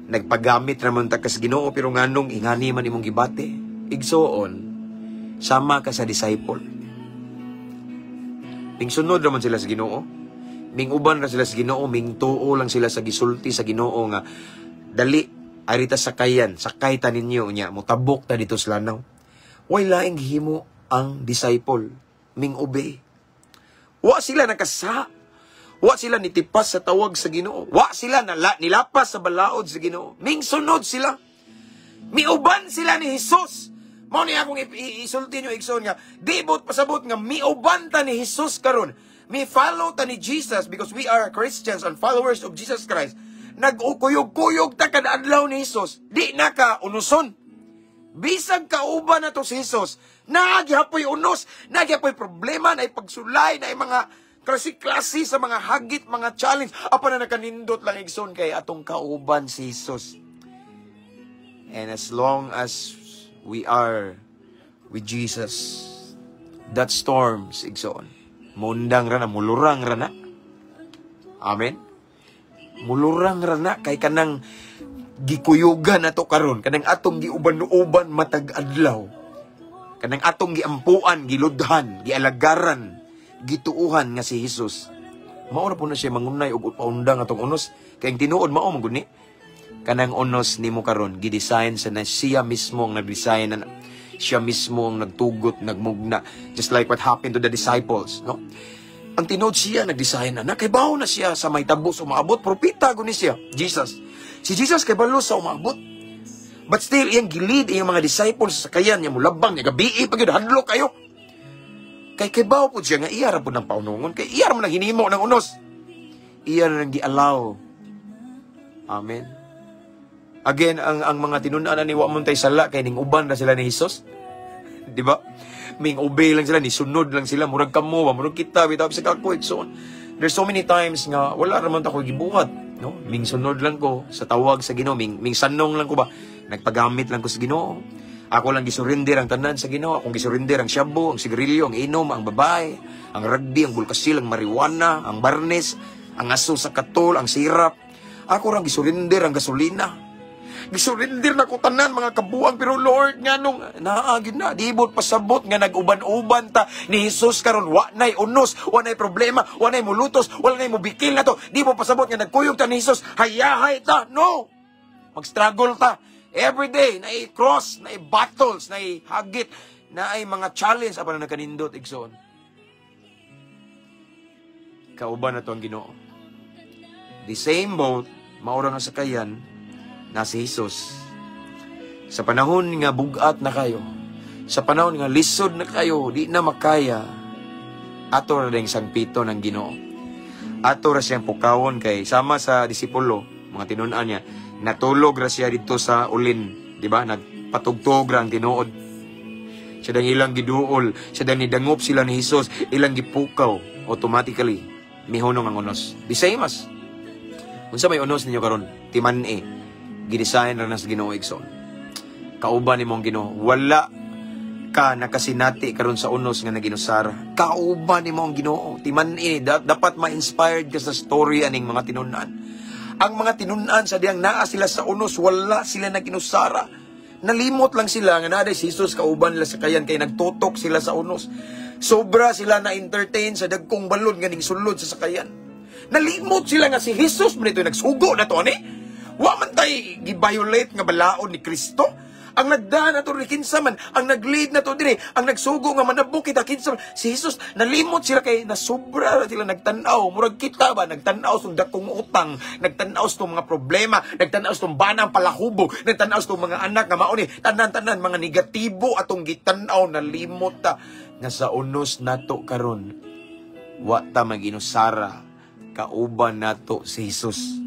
Nagpagamit ra man ta kas Ginoo pero nganong ingani man imong gibate. Igsoon, sama ka sa disciple. Mingsunod ra man sila sa Ginoo. Minguban ra sila sa Ginoo, mingtuo lang sila sa gisulti sa Ginoo nga dali arita sakayan, sakay ta ninyo nya, mutabok ta dito sa lanaw. Way laing gihimo ang disciple, ming obey. Wa sila nakasa. Wa sila nitipas sa tawag sa Ginoo. Wa sila nilapas sa balaod sa Ginoo. Ming sunod sila. Miuban sila ni Jesus. Mao ni akong isulti nyo igsoon nga, di bot pasabot nga miuban ta ni Jesus karon. Mi follow ta ni Jesus because we are Christians and followers of Jesus Christ. Nag-ukuyog-kuyog ta kada adlaw ni Jesus, di na ka unuson. Bisag kauban na to si Jesus, nagyapoy unos, nagyapoy problema, na pagsulay, na mga klase-klase sa mga hagit, mga challenge, apa na nakanindot lang igsoon kay atong kauban si Jesus. And as long as we are with Jesus, that storms igsoon, mundang rana, mulurang rana. Amen? Mulurang rana kay kanang gikuyugan nato karon, kanang atong giuban-uban matag adlaw, kanang atong giampuan, giludhan, gialagaran, gituuhan nga si Jesus. Mao na po na siya mangunay og paundang atong unos, kay tinuod mao man gud ni. Kanang unos nimo karon gidesign sa na siya mismo ang nagdesign, na siya mismo ang nagtugot, nagmugna, just like what happened to the disciples, no? Ang tinod siya, nag-design na. Nakaibaw na siya sa may tabos umabot. Propita ko ni siya, Jesus. Si Jesus kay balo sa umabot. But still, iyang gilid, iyang mga disciples sa kayan, niya mulabang, niya gabi, pag yun, hadlo kayo. Kay kaibaw po siya, nga iya ra po ng paunungon. Kay iya ra mo nang hinimo ng unos. Iya ra nang gi-allow. Amen. Again, ang mga tinunaan ni Wamuntay Sala, kay ning uban na sila ni Jesus. Di ba? Ming obey lang sila, nisunod lang sila, murag kamo, murag kita, bitaw sa kakwit. So, there's so many times nga, wala naman ako gibuhat, no? Ming sunod lang ko sa tawag sa Ginoo, ming sanong lang ko ba, nagpagamit lang ko sa Ginoo. Ako lang gisurrender ang tanan sa Ginoo, akong gisurrender ang shabu, ang sigarilyo, ang inom, ang babae, ang rugby, ang bulkasil, ang marijuana, ang barnes, ang aso sa katol, ang sirap. Ako lang gisurrender ang gasolina. Gisurrender na ko tanan mga kabuang, pero Lord nga nung naagid na dibot pasabot nga nag-uban-uban ta ni Jesus karon, wa nay unos, wa nay problema, wa nay mulutos, wala nay mubikil na to. Di mo pasabot nga nagkuyog ta ni Jesus, hayahay ta. No. Mag-struggle ta every day, na cross, na battles, na hagit, na ay mga challenge apa na nakanindot igsoon. Kauban na to ang Ginoo. The same boat, maura nga sakayan na si Jesus. Sa panahon nga bugat na kayo, sa panahon nga lisod na kayo, di na makaya, ato ra ding sangpito ng Ginoo. Ato ra siyang pukawon kay sama sa disipulo, mga tinun-an niya, natulog ra siya dito sa ulin, di ba? Nagpatugtog ra ang tinuod. Siya dang ilang giduol, siya dang nidangop sila ni Jesus, ilang gipukaw, automatically, mihunong ang unos. The same as, unsa may unos ninyo karon, timan gidesign ra nas Ginoo igsoon. Kauban nimong Ginoo, wala ka nakasinati karon sa unos nga naginusara. Kauban nimong Ginoo, timan dapat ma-inspired ka sa story aning mga tinunan. Ang mga tinunan sa diyang naa sila sa unos, wala sila naginusara. Nalimot lang sila nga naday si Jesus kauban nila sa kayan kay nagtutok sila sa unos. Sobra sila na entertain sa dagkong balod nga ning sulod sa sakayan. Nalimot sila nga si Jesus man ito nagsugo na to ani. Wa man tay gi-violate nga balaod ni Kristo. Ang nagdaan na to rin kinsaman, ang nag-lead na to dire, ang nagsugo nga manabok kita kinsaman. Si Jesus, nalimot sila kay nasobra sila nagtanaw. Murag kita ba, nagtanaw sa dakong utang, nagtanaw sa mga problema, nagtanaw sa banang palahubog, nagtanaw sa mga anak nga mauni, tanan-tanan, mga negatibo atong gitanaw, nalimot ta. Nga sa unos nato karon, wa ta maginusara, kauban nato si Jesus.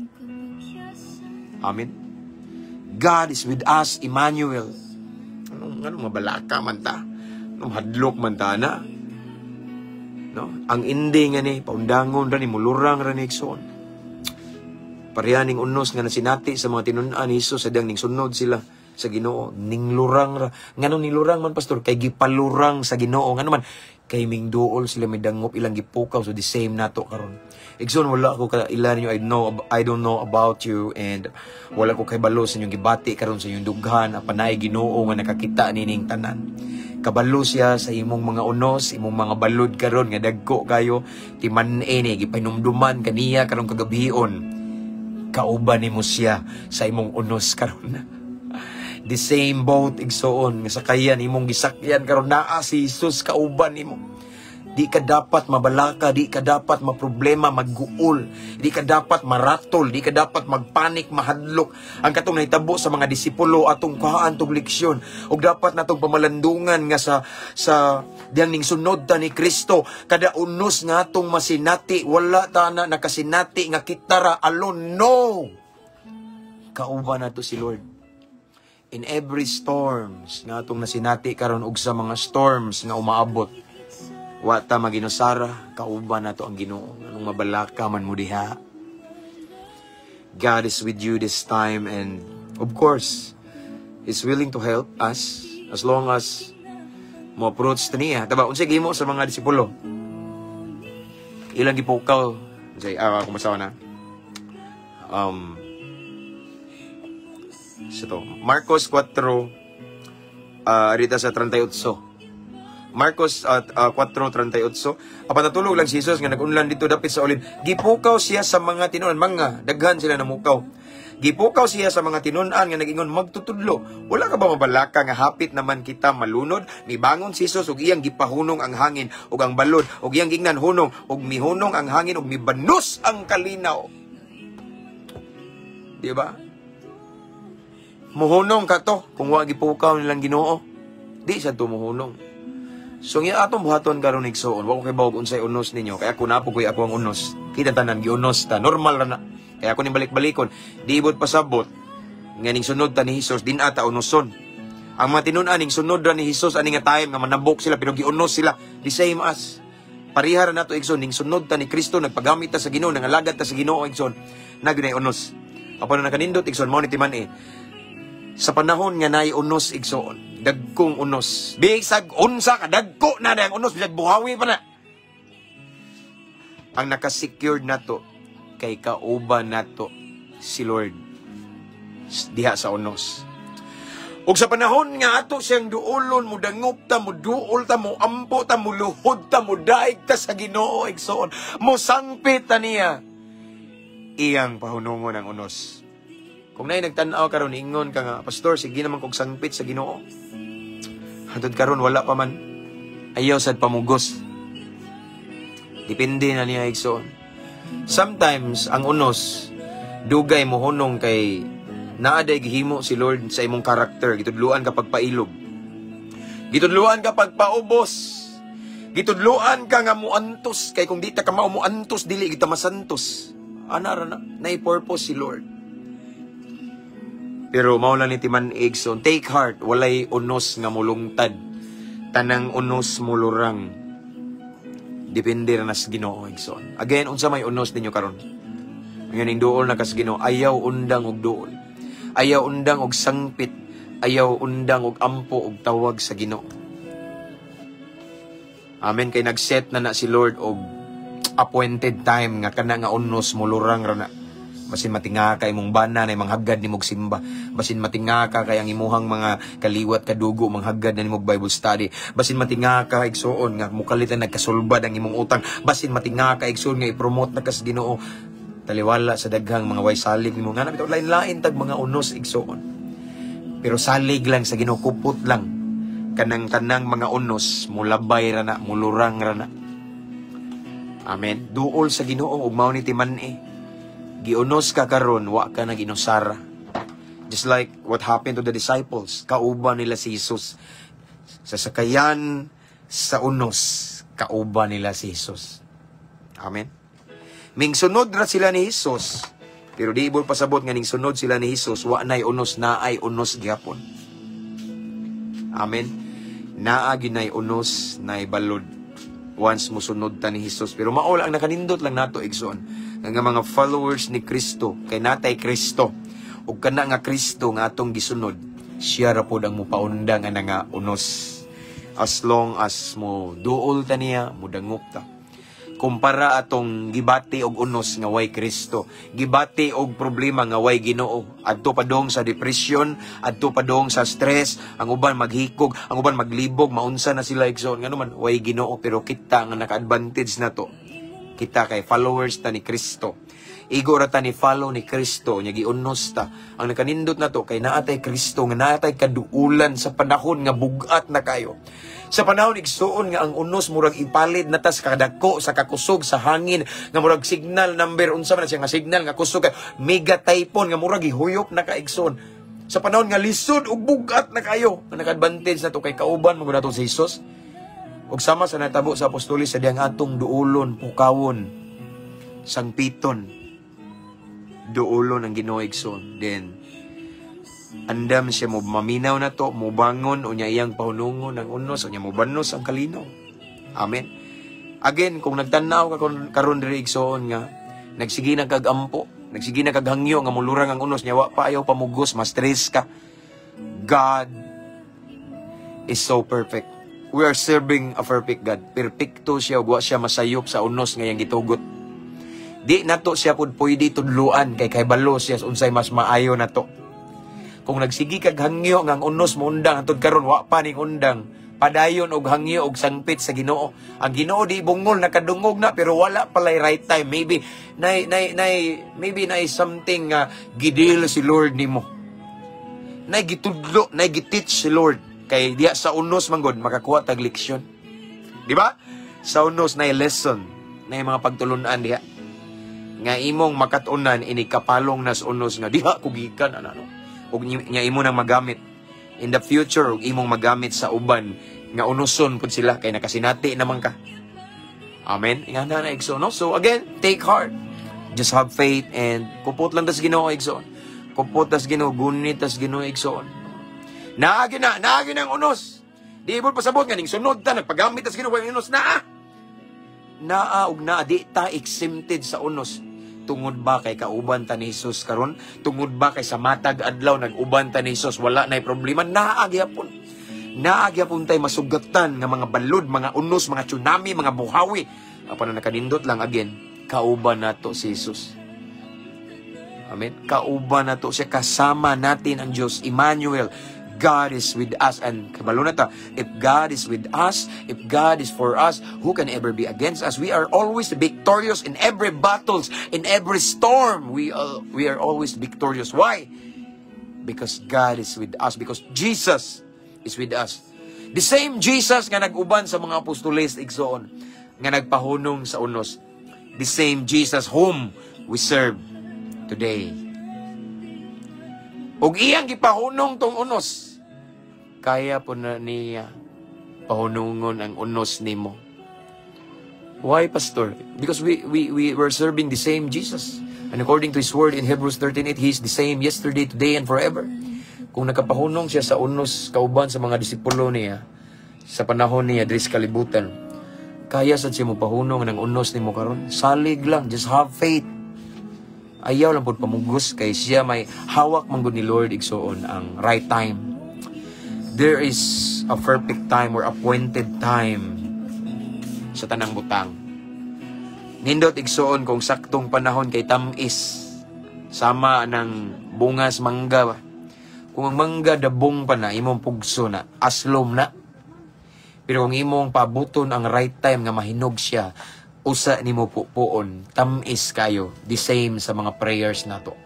Amen. God is with us, Emmanuel. Anong mabalaka man ta? Anong hadlok man ta na? No? Ang ending nga ni, paundangon ra ni, mulurang ra ni Ikson. Parihaning unos nga nasinati sa mga tinunan ni Jesus, sadang ning sunod sila sa Ginoo, ning lurang ra. Ngano ni lurang man, pastor? Kay gipalurang sa Ginoo. Ngano man? Kay mingduol sila midangop ilang gipukaw, so the same nato karon. Igsoon, wala ko ilan nyo, I don't know about you, and wala ko kay balo sa inyong gibati karon sa inyong dughan, apanay Ginoo nga nakakita nining tanan. Kabalo siya sa imong mga unos, imong mga balod karon nga dagko kayo, timan-e ni, gipainumduman kaniya karon kagabion. Kauban nimo siya sa imong unos karon. The same boat, igsoon, nga sakayan imong gisakyan karon naa si Jesus kauban nimo. Di ka dapat mabalaka, di ka dapat maproblema, magguol, di ka dapat maratol, di ka dapat magpanik, mahadlok. Ang katong nahitabo sa mga disipulo atong kuhaan tong leksyon, ug dapat natong pamalandungan nga sa diyang ning sunod ta ni Kristo, kada unos nga atong masinati, wala ta na nakasinati nga kitara alone, no. Kauban nato si Lord. In every storms nga atong nasinati karon ug sa mga storms nga umaabot, wa ta maginusara, kauban nato ang Ginoo. Anong mabalaka man mo diha. God is with you this time, and of course, He's willing to help us as long as mo approach ta niya. Taba, unsay gimo sa mga disipulo? Ilang gipukaw, say kung masawa na. Ito, Marcos 4 rita sa 38. Marcos 4:38. Apatatulog lang si Jesus nga nagunlan dito dapit sa ulin. Gipukaw siya sa mga tinunan, mga daghan sila namukaw. Gipukaw siya sa mga tinunan nga nagingon magtutudlo. Wala ka ba mabalaka nga hapit naman kita malunod? Mibangon si Jesus ug iyang gipahunong ang hangin ug ang balod ug iyang gingnan hunong ug mihunong ang hangin ug mibanus ang kalinaw. Di ba? Muhunong ka to kung wa gipukaw nilang Ginoo. Di sa tumuhunong. So nga atong buhaton karon igsoon, wa ko kay bawog unsay unos ninyo, kaya ako napo koy ako ang unos. Kita tanan giunos ta, normal ra na. Kaya ako ni balik-balikon, di ibot pasabot nga ning sunod ta ni Hesus din ata unoson. Ang mga tinun-an ning sunod ra ni Hesus ani nga time nga manabok sila pero giunos sila, the same as pariha ra nato igsoon ning sunod ta ni Kristo, nagpagamit ta sa Ginoo, nangalagad ta sa Ginoo igsoon, nagunay unos. Apan na kanindot igsoon mo ni timan sa panahon nga nay unos igsoon. Dagkong unos. Bisag unsa ka, dagko na dayang unos, bisag buhawi pa na. Ang nakasecured na to, kay kauban na to, si Lord. Diha sa unos. Ug sa panahon nga ato siyang duolon, mo dangop ta, mo duol ta, mo ampo ta, mo luhod ta, mo daig ta sa Ginoo, igsoon. Mo sangpit ta niya. Iyang pahunungon ang unos. Kung na'y nagtanaw karon ingon ka nga, pastor, sige naman kong sangpit sa Ginoo. Hantod karon wala pa man. Ayaw sad pamugos. Depende na niya igsoon. Sometimes ang unos dugay mo hunong kay naaday gihimo si Lord sa imong karakter. Gitudluan ka pagpailog. Gitudluan ka pagpaubos. Gitudluan ka nga muantos kay kung di ta ka mao muantos dili kita masantos. Ana ra na purpose si Lord. Pero mao lang ni timan igsoon, take heart, walay unos nga mulungtad. Tanang unos mulurang. Depende ra nas Ginoo igsoon. Again, unsa may unos ninyo karon? Ngayon duol na kas Ginoo, ayaw undang og duol. Ayaw undang og sangpit, ayaw undang og ampo og tawag sa Ginoo. Amen, kay nagset na si Lord og appointed time nga kana nga unos mulurang ra na. Basin matingaka imong bana na imong hagad ni mog simba. Basin matingaka kay ang imuhang mga kaliwat kadugo manghagad na nimog Bible study. Basin matingaka igsuon nga mukalitan nagkasulbad ang imong utang. Basin matingaka igsuon nga i-promote na kas Ginoo. Taliwala sa daghang mga way salig nimo nga nabitaw lain-lain tag mga unos igsuon. Pero salig lang sa Ginoo, kupot lang. Kanang mga unos, mulabay ra na, mulurang ra na. Amen. Duol sa Ginoo, ug mao ni timan giunos ka karon, wa ka na ginusara. Just like what happened to the disciples, kauban nila si Jesus. Sa sakayan sa unos, kauban nila si Jesus. Amen. Mingsunod ra sila ni Jesus. Pero di ibol pasabot nga ning sunod sila ni Jesus, wa nay unos, naay unos gyapon. Amen. Naa ginay unos, nay balod once musunod ta ni Jesus. Pero mao lang nakanindot lang nato igsoon nga mga followers ni Kristo, kay natay Kristo. Ug kana nga Kristo nga atong gisunod, siya ra pod ang mupaundang nga unos. As long as mo duol ta niya, mudangop ta. Kumpara atong gibati og unos nga way Kristo, gibati og problema nga way Ginoo, adto pa dong sa depression, adto pa dong sa stress, ang uban maghikog, ang uban maglibog, maunsa na sila igsoon ngano man way Ginoo. Pero kita nga naka-advantage na to, kita kay followers ta ni Kristo, igo ra ta ni follow ni Kristo, nya giunos ta. Ang nakanindot na to kay naatay Kristo, nga naatay kaduulan sa panahon nga bugat na kayo. Sa panahon igsuon nga ang unos murag ipalid na ta sa kadako, sa kakusog, sa hangin, nga murag signal number, unsa man siya nga signal nga kusog, mega typhoon nga murag ihuyop na kaigsoon. Sa panahon nga lisod ug bugat na kayo, nga naka-advantage na to kay kauban mo nato si Jesus. Ug sama sa natabo sa apostolis sa diyang atong duulon, pukawon, sangpiton, duulon ang Ginoo igsoon. Then andam siya mo maminaw na to, mo bangon unya iyang pahunungon ang unos, unya mo banos ang kalinaw. Amen. Again, kung nagtanaw ka karon diri igsoon nga nagsigi na kagampo, nagsigi na kaghangyo nga mulurang ang unos niya, wa pa ayaw pamugos, mas stress ka. God is so perfect. We are serving a perfect God. Perfecto siya, wa siya masayop sa unos nga iyang gitugot. Di nato siya pud pwede tudluan kay balo siya unsay mas maayo nato. Kung nagsigi kag hangyo nga ang unos mo undang antud karon wa pa ning undang, padayon og hangyo og sangpit sa Ginoo. Ang Ginoo di bungol nakadungog na pero wala palay right time. Maybe something gidil si Lord nimo. Nay gitudlo, nay giteach si Lord kay diya sa unos manggod makakuha tag leksyon. Di ba? Sa unos nay lesson, nay mga pagtulunan diha. Nga imong makatunan ini kapalong nas unos nga diha kugikan ano. Ug nya imo nang magamit in the future, ug imong magamit sa uban nga unuson pud sila kay nakasinati naman ka. Amen. Ingana na igsoon. No? So again, take heart. Just have faith and kupot lang tas Ginoo igsoon. Kupot tas Ginoo, gunit tas Ginoo igsoon. Naagi ang unos. Di ibol pasabot nga ning sunod ta nagpagamit tas Ginoo ang unos naa ug naa di ta exempted sa unos. Tungod ba kay kauban ta ni Jesus karon? Tungod ba kay sa matag adlaw nag-uban ta ni Jesus wala nay problema? Naagyapon. Naagyapon tay masugatan nga mga balod, mga unos, mga tsunami, mga buhawi. Apan nakanindot lang again, kauban nato si Jesus. Amen. Kauban nato siya, kasama natin ang Dios, Emmanuel. God is with us. And kabalo na ta, if God is with us, if God is for us, who can ever be against us? We are always victorious in every battles, in every storm. We are always victorious. Why? Because God is with us. Because Jesus is with us. The same Jesus nga nag-uban sa mga apostoles igsoon, nga nagpahunong sa unos. The same Jesus whom we serve today. Ug iyang gipahunong tong unos, kaya po na niya pahunungon ang unos nimo. Why, Pastor? Because we were serving the same Jesus. And according to His word in Hebrews 13:8, He is the same yesterday, today, and forever. Kung nakapahunong siya sa unos kauban sa mga disipulo niya, sa panahon niya diri sa kalibutan, kaya sa siya mo pahunong ng unos nimo karon. Salig lang, just have faith. Ayaw lang po pamugos kay siya may hawak manggod ni Lord igsoon ang right time. There is a perfect time or appointed time sa tanang butang. Nindot igsoon kung saktong panahon kay tamis, sama ng bungas mangga. Kung ang mangga dabong pa na, imong pugso na, aslom na. Pero kung imong pabuton ang right time nga mahinog siya, usa nimo puon, tamis kayo. The same sa mga prayers nato.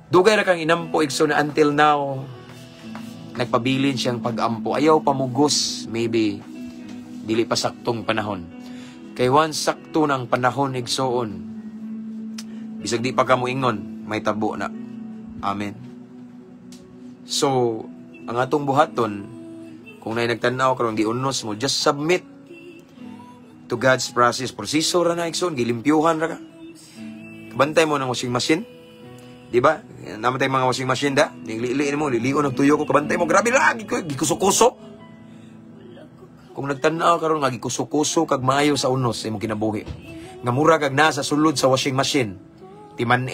Dugay ra kang inampo igsoon na until now, nagpabilin siyang pag-ampo. Ayaw pamugos, maybe dili pa saktong panahon. Kay once sakto ng panahon igsoon, bisag di pa ka mo ingon, may tabo na. Amen. So, ang atong buhaton, kung na'y nagtanaw karon giunos mo, just submit to God's process. Proseso ra na igsoon, gilimpyuhan ra ka. Kabantay mo ng washing machine. Di ba? Namatay mga washing machine da. Liliin mo, lilion ng tuyo ko. Kabantay mo, grabe lagi ko, gikuso-kuso. Kung nagtanaw karon nga gikuso-kuso kag maayo sa unos sa imong kinabuhi. Nga mura kag nasa sulod sa washing machine. Timan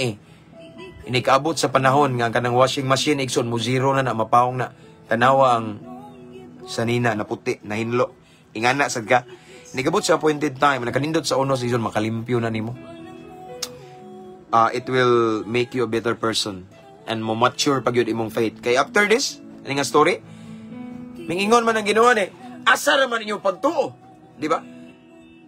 Inikaabot sa panahon nga kanang washing machine igsoon mo zero na mapawong na. Tanawa ang sanina na puti na hinlo. Ingana sad ka. Inikaabot sa appointed time nakanindot sa unos igsoon makalimpyo na nimo. It will make you a better person and mo mature pag yun imong faith. Kay after this, ano nga story? Mingingon man ang ginawa ni, asa naman inyong pagtuo. Di ba?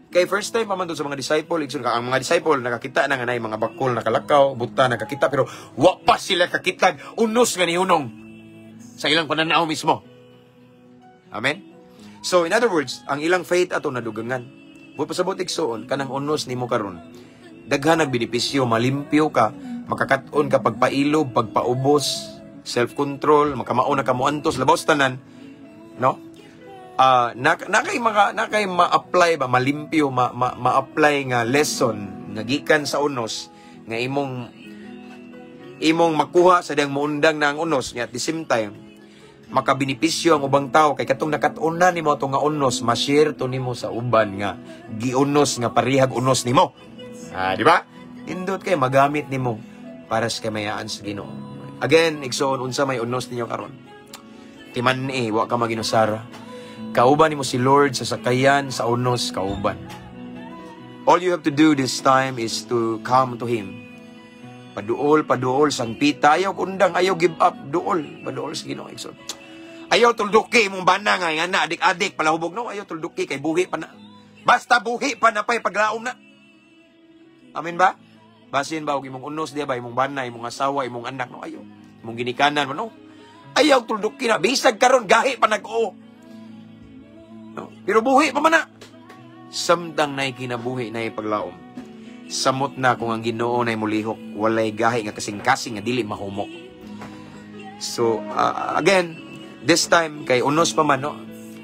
Kay first time pa man doon sa mga disciple, ang mga disciple nakakita na nga na mga bakol nakalakaw, buta nakakita, pero wa pa sila kakitag unos nga nihunong sa ilang pananaw mismo. Amen? So, in other words, ang ilang faith ato nadugangan. Buot pa sa butik soon, kanang unos nimo karon. Daghan nagbenepisyo, malimpyo ka, makakaton ka pagpailob, pagpaubos, self-control, makamaon na kamuantos, labaw tanan, no? Nakay ma-apply ba, malimpyo, ma-apply nga lesson, nagikan sa unos, nga imong makuha sa diyang muundang na ang unos, nga at the same time, makabenepisyo ang ubang tao, kay katong nakatunan nimo itong nga unos, ma-share to nimo sa uban nga, giunos nga parihag unos nimo. Di ba? Indot kay magamit nimo para sa kamayaan sa Ginoo. Again, igsoon unsa may unos ninyo karon. Timan wa ka maginusara. Kauban nimo si Lord sa sakayan sa unos kauban. All you have to do this time is to come to Him. Paduol sang pita, ayaw kundang, ayaw give up, paduol sa Ginoo igsoon. Ayaw tulduki imong bana nga na adik-adik palahubog no, ayaw tulduki kay buhi pa na. Basta buhi pa na pay paglaom na. Amen ba? Basin ba og imong unos diya ba, imong bana, imong asawa, imong anak no, ayaw. Imong ginikanan mo no. Ayaw tulduki na, bisag karon gahi pa nag-o. No? Pero buhi pa man na. Samtang nay kinabuhi nay paglaom. Samot na kung ang Ginoo nay mulihok, walay gahi nga kasing-kasing nga dili mahumok. So, again, this time kay unos pa man no.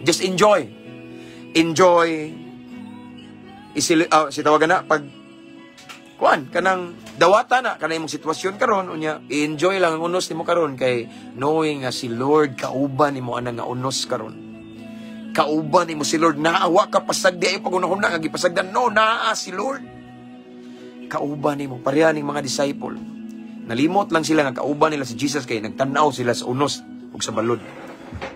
Just enjoy. Enjoy. Si tawagan na pag kanang dawata na kanang imong sitwasyon karon unya i-enjoy lang ang unos nimo karon kay knowing nga si Lord kauban nimo ana nga unos karon. Kauban nimo si Lord, naawa ka pasagdi ay pagunahuna nga gipasagdan no naa si Lord. Kauban nimo pareha ning mga disciple. Nalimot lang sila nga kauban nila si Jesus kay nagtan-aw sila sa unos ug sa balod.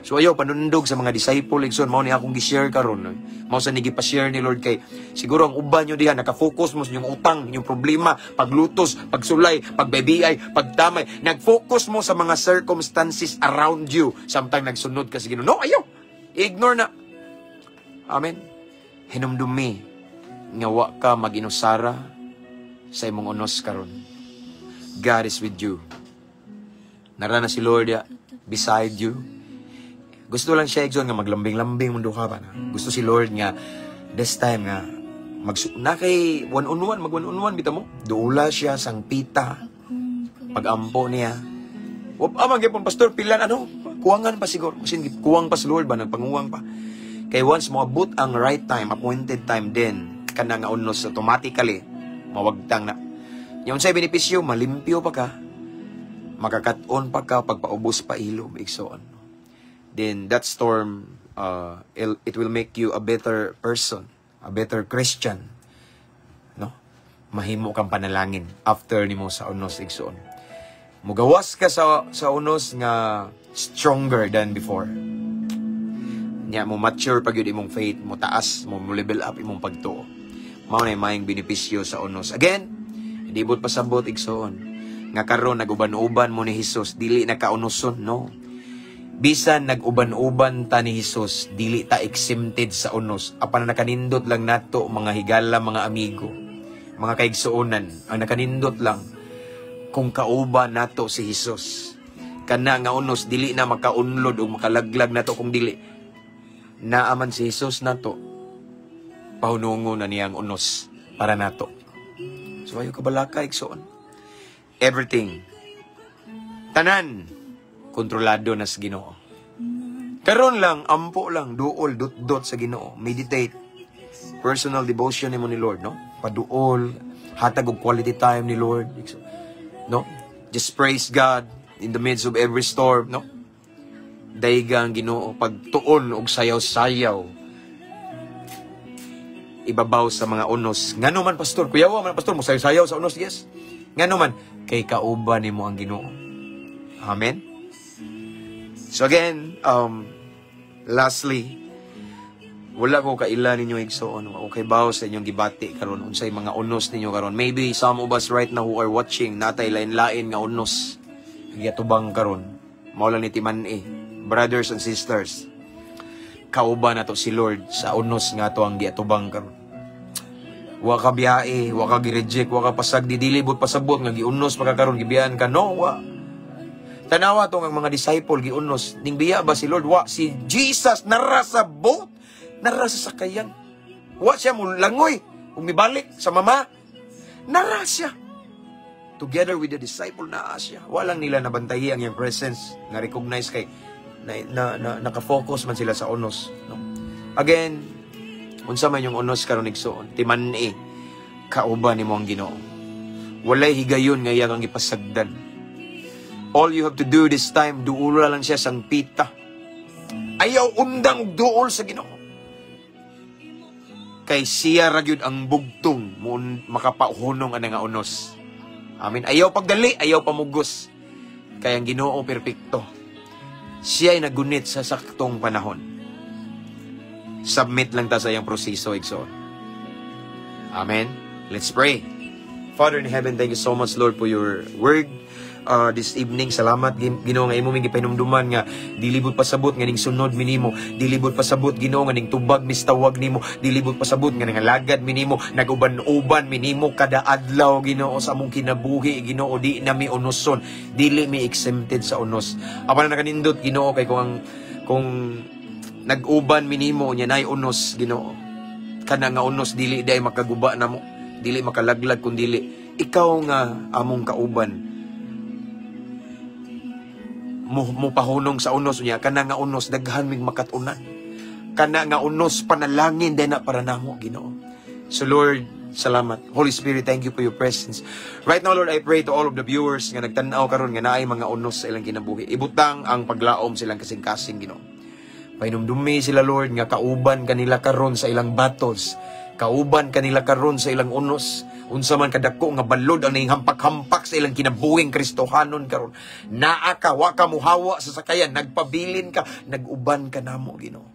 So ayaw panundog sa mga disciple igsoon mao ni akong gi-share karon. Mao sa nigi pa-share ni Lord kay siguro ang uban nyo diha naka-focus mo sa inyong utang, inyong problema, paglutos, pagsulay, pagbibiyay, pagtamay. Nag-focus mo sa mga circumstances around you samtang nagsunod ka sa Ginoo. No, ayaw. Ignore na. Amen. Hinumdumi nga wa ka mag-inusara sa imong unos karon. God is with you. Narana si Lord beside you. Gusto lang siya nga maglambing-lambing mundo ka pa na. Gusto si Lord nga this time nga na kay one-on-one, mag-one-on-one bita mo. Duula siya sang pita. Pag-ampo niya. Amang gyapon pastor pilan kuwangan pa siguro. Kasi kuwang pa si Lord ba nagpanguwang pa. Kay once mo abot ang right time, appointed time din kana nga unos automatically mawagtang na. Yung sa benepisyo malimpyo pa ka. Makakaton pa ka pagpaubos pa ilom igsoon. Then that storm, it will make you a better person, a better Christian. No? Mahimo kang panalangin after nimo sa unos igsoon. Mugawas ka sa unos nga stronger than before. Nya mo mature pag yun imong faith, mo taas, mo level up imong pagtuo. Mao na maayong benepisyo sa unos. Again, hindi bot pasabot igsoon. Nga karon naguban-uban mo ni Hesus, dili na kaunoson, no? Bisan nag-uban-uban ta ni Hesus, dili ta exempted sa unos. Apan nakanindot lang nato mga higala, mga amigo, mga kaigsuonan, ang nakanindot lang kung kauban nato si Hesus. kana nga unos dili na makaunlod o makalaglag na to kung dili naaman si Jesus nato pahunungo na niyang unos para nato. So ayo kabalaka igsoon. Everything tanan kontrolado na sa Ginoo. Karon lang ampo lang duol dot sa Ginoo. Meditate. Personal devotion nimo ni Lord, no? Paduol, hatag og quality time ni Lord, no? Just praise God in the midst of every storm, no? Daygang Ginoo pagtuon og sayaw-sayaw. Ibabaw sa mga unos. Ngano man pastor, kuyawa man pastor mo sayaw-sayaw sa unos, yes. Ngano man kay kauban nimo ang Ginoo. Amen. So again, lastly, wala ko kaila ninyo igsoon, okay bawo sa inyong gibati karon unsay mga unos ninyo karon. Maybe some of us right now who are watching natay lain-lain nga unos giyatubang karon. Mao lang ni timan-i, brothers and sisters. Kauban nato si Lord sa unos nga to ang giyatubang karon. Wa ka biyae, wa ka gi-reject, wa ka pasag didilibot pasabot nga giunos pa ka karon gibiyan ka, no, wa. Tanawa to nga mga disciple giunos ning biya ba si Lord? Wa, si Jesus nara sa boat, nara sa sakayan. Wa siya mo langoy kung mibalik sa mama. Nara siya. Together with the disciple na siya. Walang nila nabantayi ang iyang presence. Na-recognize kay nakafocus man sila sa unos. No? Again, unsa man yung unos karon igsoon, timan-i kauban nimo ang Ginoo. Walay higayon nga iyang ang ipasagdan. All you have to do this time, duula lang siya sang pita. Ayaw undang og duol sa Ginoo. Kay siya ragyod ang bugtong mo makapahunong ana nga unos. Amen. Ayaw pagdali, ayaw pamugos. Kay ang Ginoo perpekto. Siya ay nagunit sa saktong panahon. Submit lang ta sa iyang proseso, igsoon. Amen. Let's pray. Father in heaven, thank you so much, Lord, for your word. This evening, salamat Ginoo nga imo mig gipahinumduman nga dilibot pasabot nga ning sunod minimo, dilibot pasabot Ginoo nga ning tubag mistawag nimo, dilibot pasabot nga ning lagad minimo, naguban-uban minimo kada adlaw Ginoo sa among kinabuhi Ginoo, di na mi unoson, dili mi exempted sa unos. Apan na kanindot Ginoo kay kung nag-uban minimo nya nay unos Ginoo, kana nga unos dili day makaguba namo, dili makalaglag kun dili ikaw nga among kauban mo pahunong sa unos niya, kana nga unos daghan mig makatunan, kana nga unos panalangin din na para namo Ginoo. So Lord, salamat. Holy Spirit, thank you for your presence. Right now Lord, I pray to all of the viewers nga nagtan-aw karon nga naay mga unos sa ilang kinabuhi. Ibutang ang paglaom silang kasing-kasing Ginoo. Pahinumdumi sila Lord nga kauban kanila karon sa ilang battles. Kauban kanila karon sa ilang unos. Unsa man kadako nga balod ang ning hampak-hampak sa ilang kinabuhing Kristohanon karon. Naa ka, wa ka muhawa sa sakayan, nagpabilin ka, naguban ka namo Ginoo.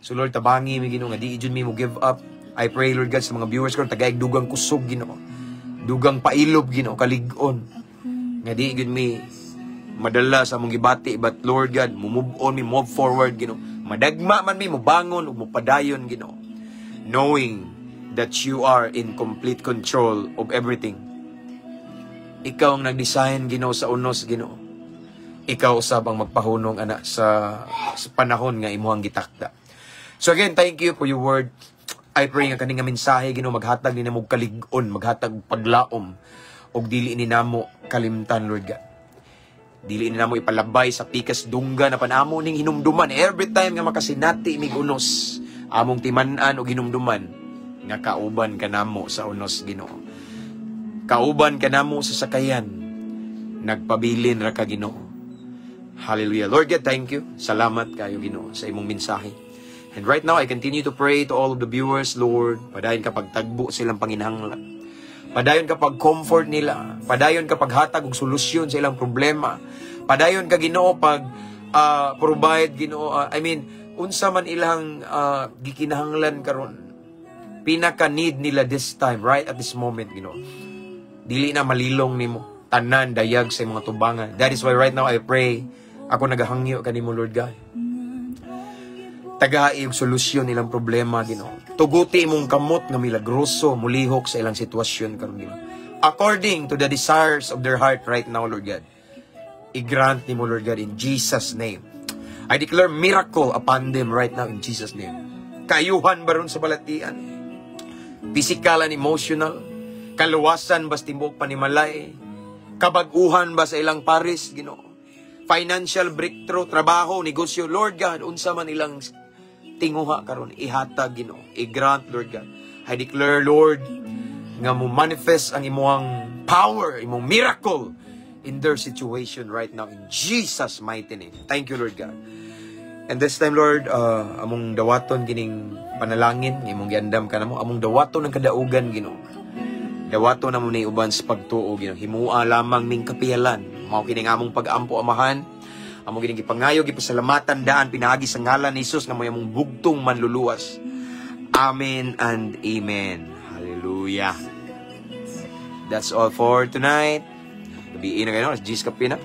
So Lord, tabangi mi Ginoo nga di jud mi mo give up. I pray Lord God sa mga viewers karon tagaig dugang kusog Ginoo. Dugang pailob Ginoo, kalig-on. Nga di jud mi madala sa among gibati, but Lord God, move on mi, move forward Ginoo. Madagma man mi mo bangon ug mo padayon Ginoo. Knowing that you are in complete control of everything. Ikaw ang nag-design Ginoo sa unos Ginoo. Ikaw usab ang magpahunong ana sa panahon nga imuhang gitakda. So again, thank you for your word. I pray nga kaning nga mensahe Ginoo maghatag ni namo kalig-on, maghatag paglaom og dili ni namo kalimtan Lord God. Dili ni namo ipalabay sa pikas dungga na panamo ning hinumduman every time nga makasinati mig unos. Among timan-an og hinumduman nga kauban ka namo sa unos Ginoo. Kauban ka namo sa sakayan. Nagpabilin ra ka Ginoo. Hallelujah. Lord God, thank you. Salamat kayo Ginoo sa imong mensahe. And right now, I continue to pray to all of the viewers, Lord. Padayon kapag tagbo silang panginahanglan. Padayon kapag comfort nila. Padayon kapag hatag og solusyon sa ilang problema. Padayon ka Ginoo pag provide Ginoo. Unsa man ilang gikinahanglan karon. Pinaka-need nila this time, right at this moment, Ginoo. Dili na malilong nimo. Tanan, dayag sa mga tubangan. That is why right now I pray, ako nagahangyo kanimo, Lord God. Tagahi og solusyon ilang problema, Ginoo. Tuguti imong kamot nga milagroso, mulihok sa ilang sitwasyon karon Ginoo. According to the desires of their heart right now, Lord God. i-grant ni mo, Lord God, in Jesus' name. I declare miracle upon them right now in Jesus' name. Kayuhan ba ron sa balatian? Physical and emotional? Kaluwasan ba sa timbok panimalay? Kabaguhan ba sa ilang paris, Ginoo? Financial breakthrough, trabaho, negosyo, Lord God, unsa man ilang tinguha karon, ihatag, Ginoo. I-grant, Lord God. I declare, Lord, nga mo manifest ang imong power, imong miracle in their situation right now in Jesus' mighty name. Thank you, Lord God. And this time, Lord, among dawaton gining panalangin, imong giandam ka namo, among dawaton ng kadaugan, Ginoo. Dawaton namo ni uban sa pagtuo, Ginoo. Himua lamang ning kapiyalan. Mao kining among pag-ampo, Amahan. Among gining gipangayo, gipasalamatan daan pinaagi sa ngalan ni Jesus nga mo among bugtong manluluwas. Amen and amen. Hallelujah. That's all for tonight. Gabiin na kayo, G's Kape na.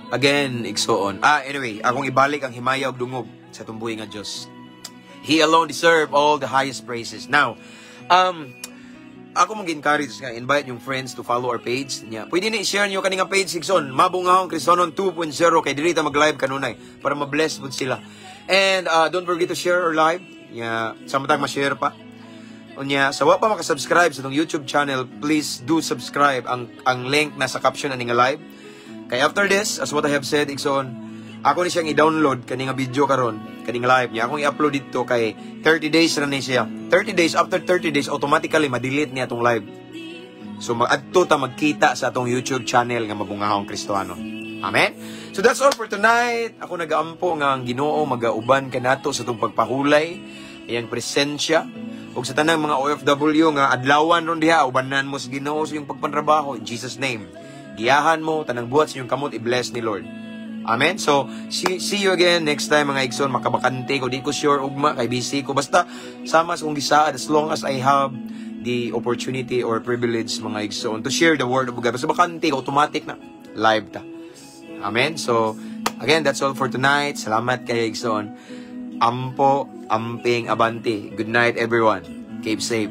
Again, igsoon. Anyway, akong ibalik ang himaya ug dungog sa tumbuhi nga Dios. He alone deserve all the highest praises. Now, ako mag-encourage nga, invite yung friends to follow our page. Pwede na i-share nyo kaninga page, Igsoon. Mabungahong Kristohanon 2.0. Kay dirita mag-live kanunay para ma-bless po sila. And don't forget to share our live. Samtang ma-share pa. Sa wa pa makasubscribe sa itong YouTube channel, please do subscribe. Ang link nasa caption na nga live. Kay after this, as what I have said, Igsoon, ako ni siyang i-download kaninga video karon, kaninga live niya. Akong i-upload dito kay 30 days na siya. 30 days, after 30 days, automatically ma-delete niya itong live. So mag-adto ta magkita sa atong YouTube channel nga Mabungahong Kristohanon. Amen? So that's all for tonight. Ako nag-aampo nga ang Ginoo mag-auban kanato sa itong pagpahulay, iyang presensya. Ug sa tanang mga OFW nga adlawan ron diha, ubanan mo sa Ginoo sa iyong pagpantrabaho in Jesus' name. Giyahan mo, tanang buhat sa iyong kamot, i-bless ni Lord. Amen? So, see you again next time mga Igsoon. Makabakante ko, di ko sure ugma, kay busy ko. Basta, sama sa kong gisaad as long as I have the opportunity or privilege mga Igsoon to share the word of God. Basta bakante ko, automatic na. Live ta. Amen? So, again, that's all for tonight. Salamat kay Igsoon. Ampo, amping, abante. Good night, everyone. Keep safe.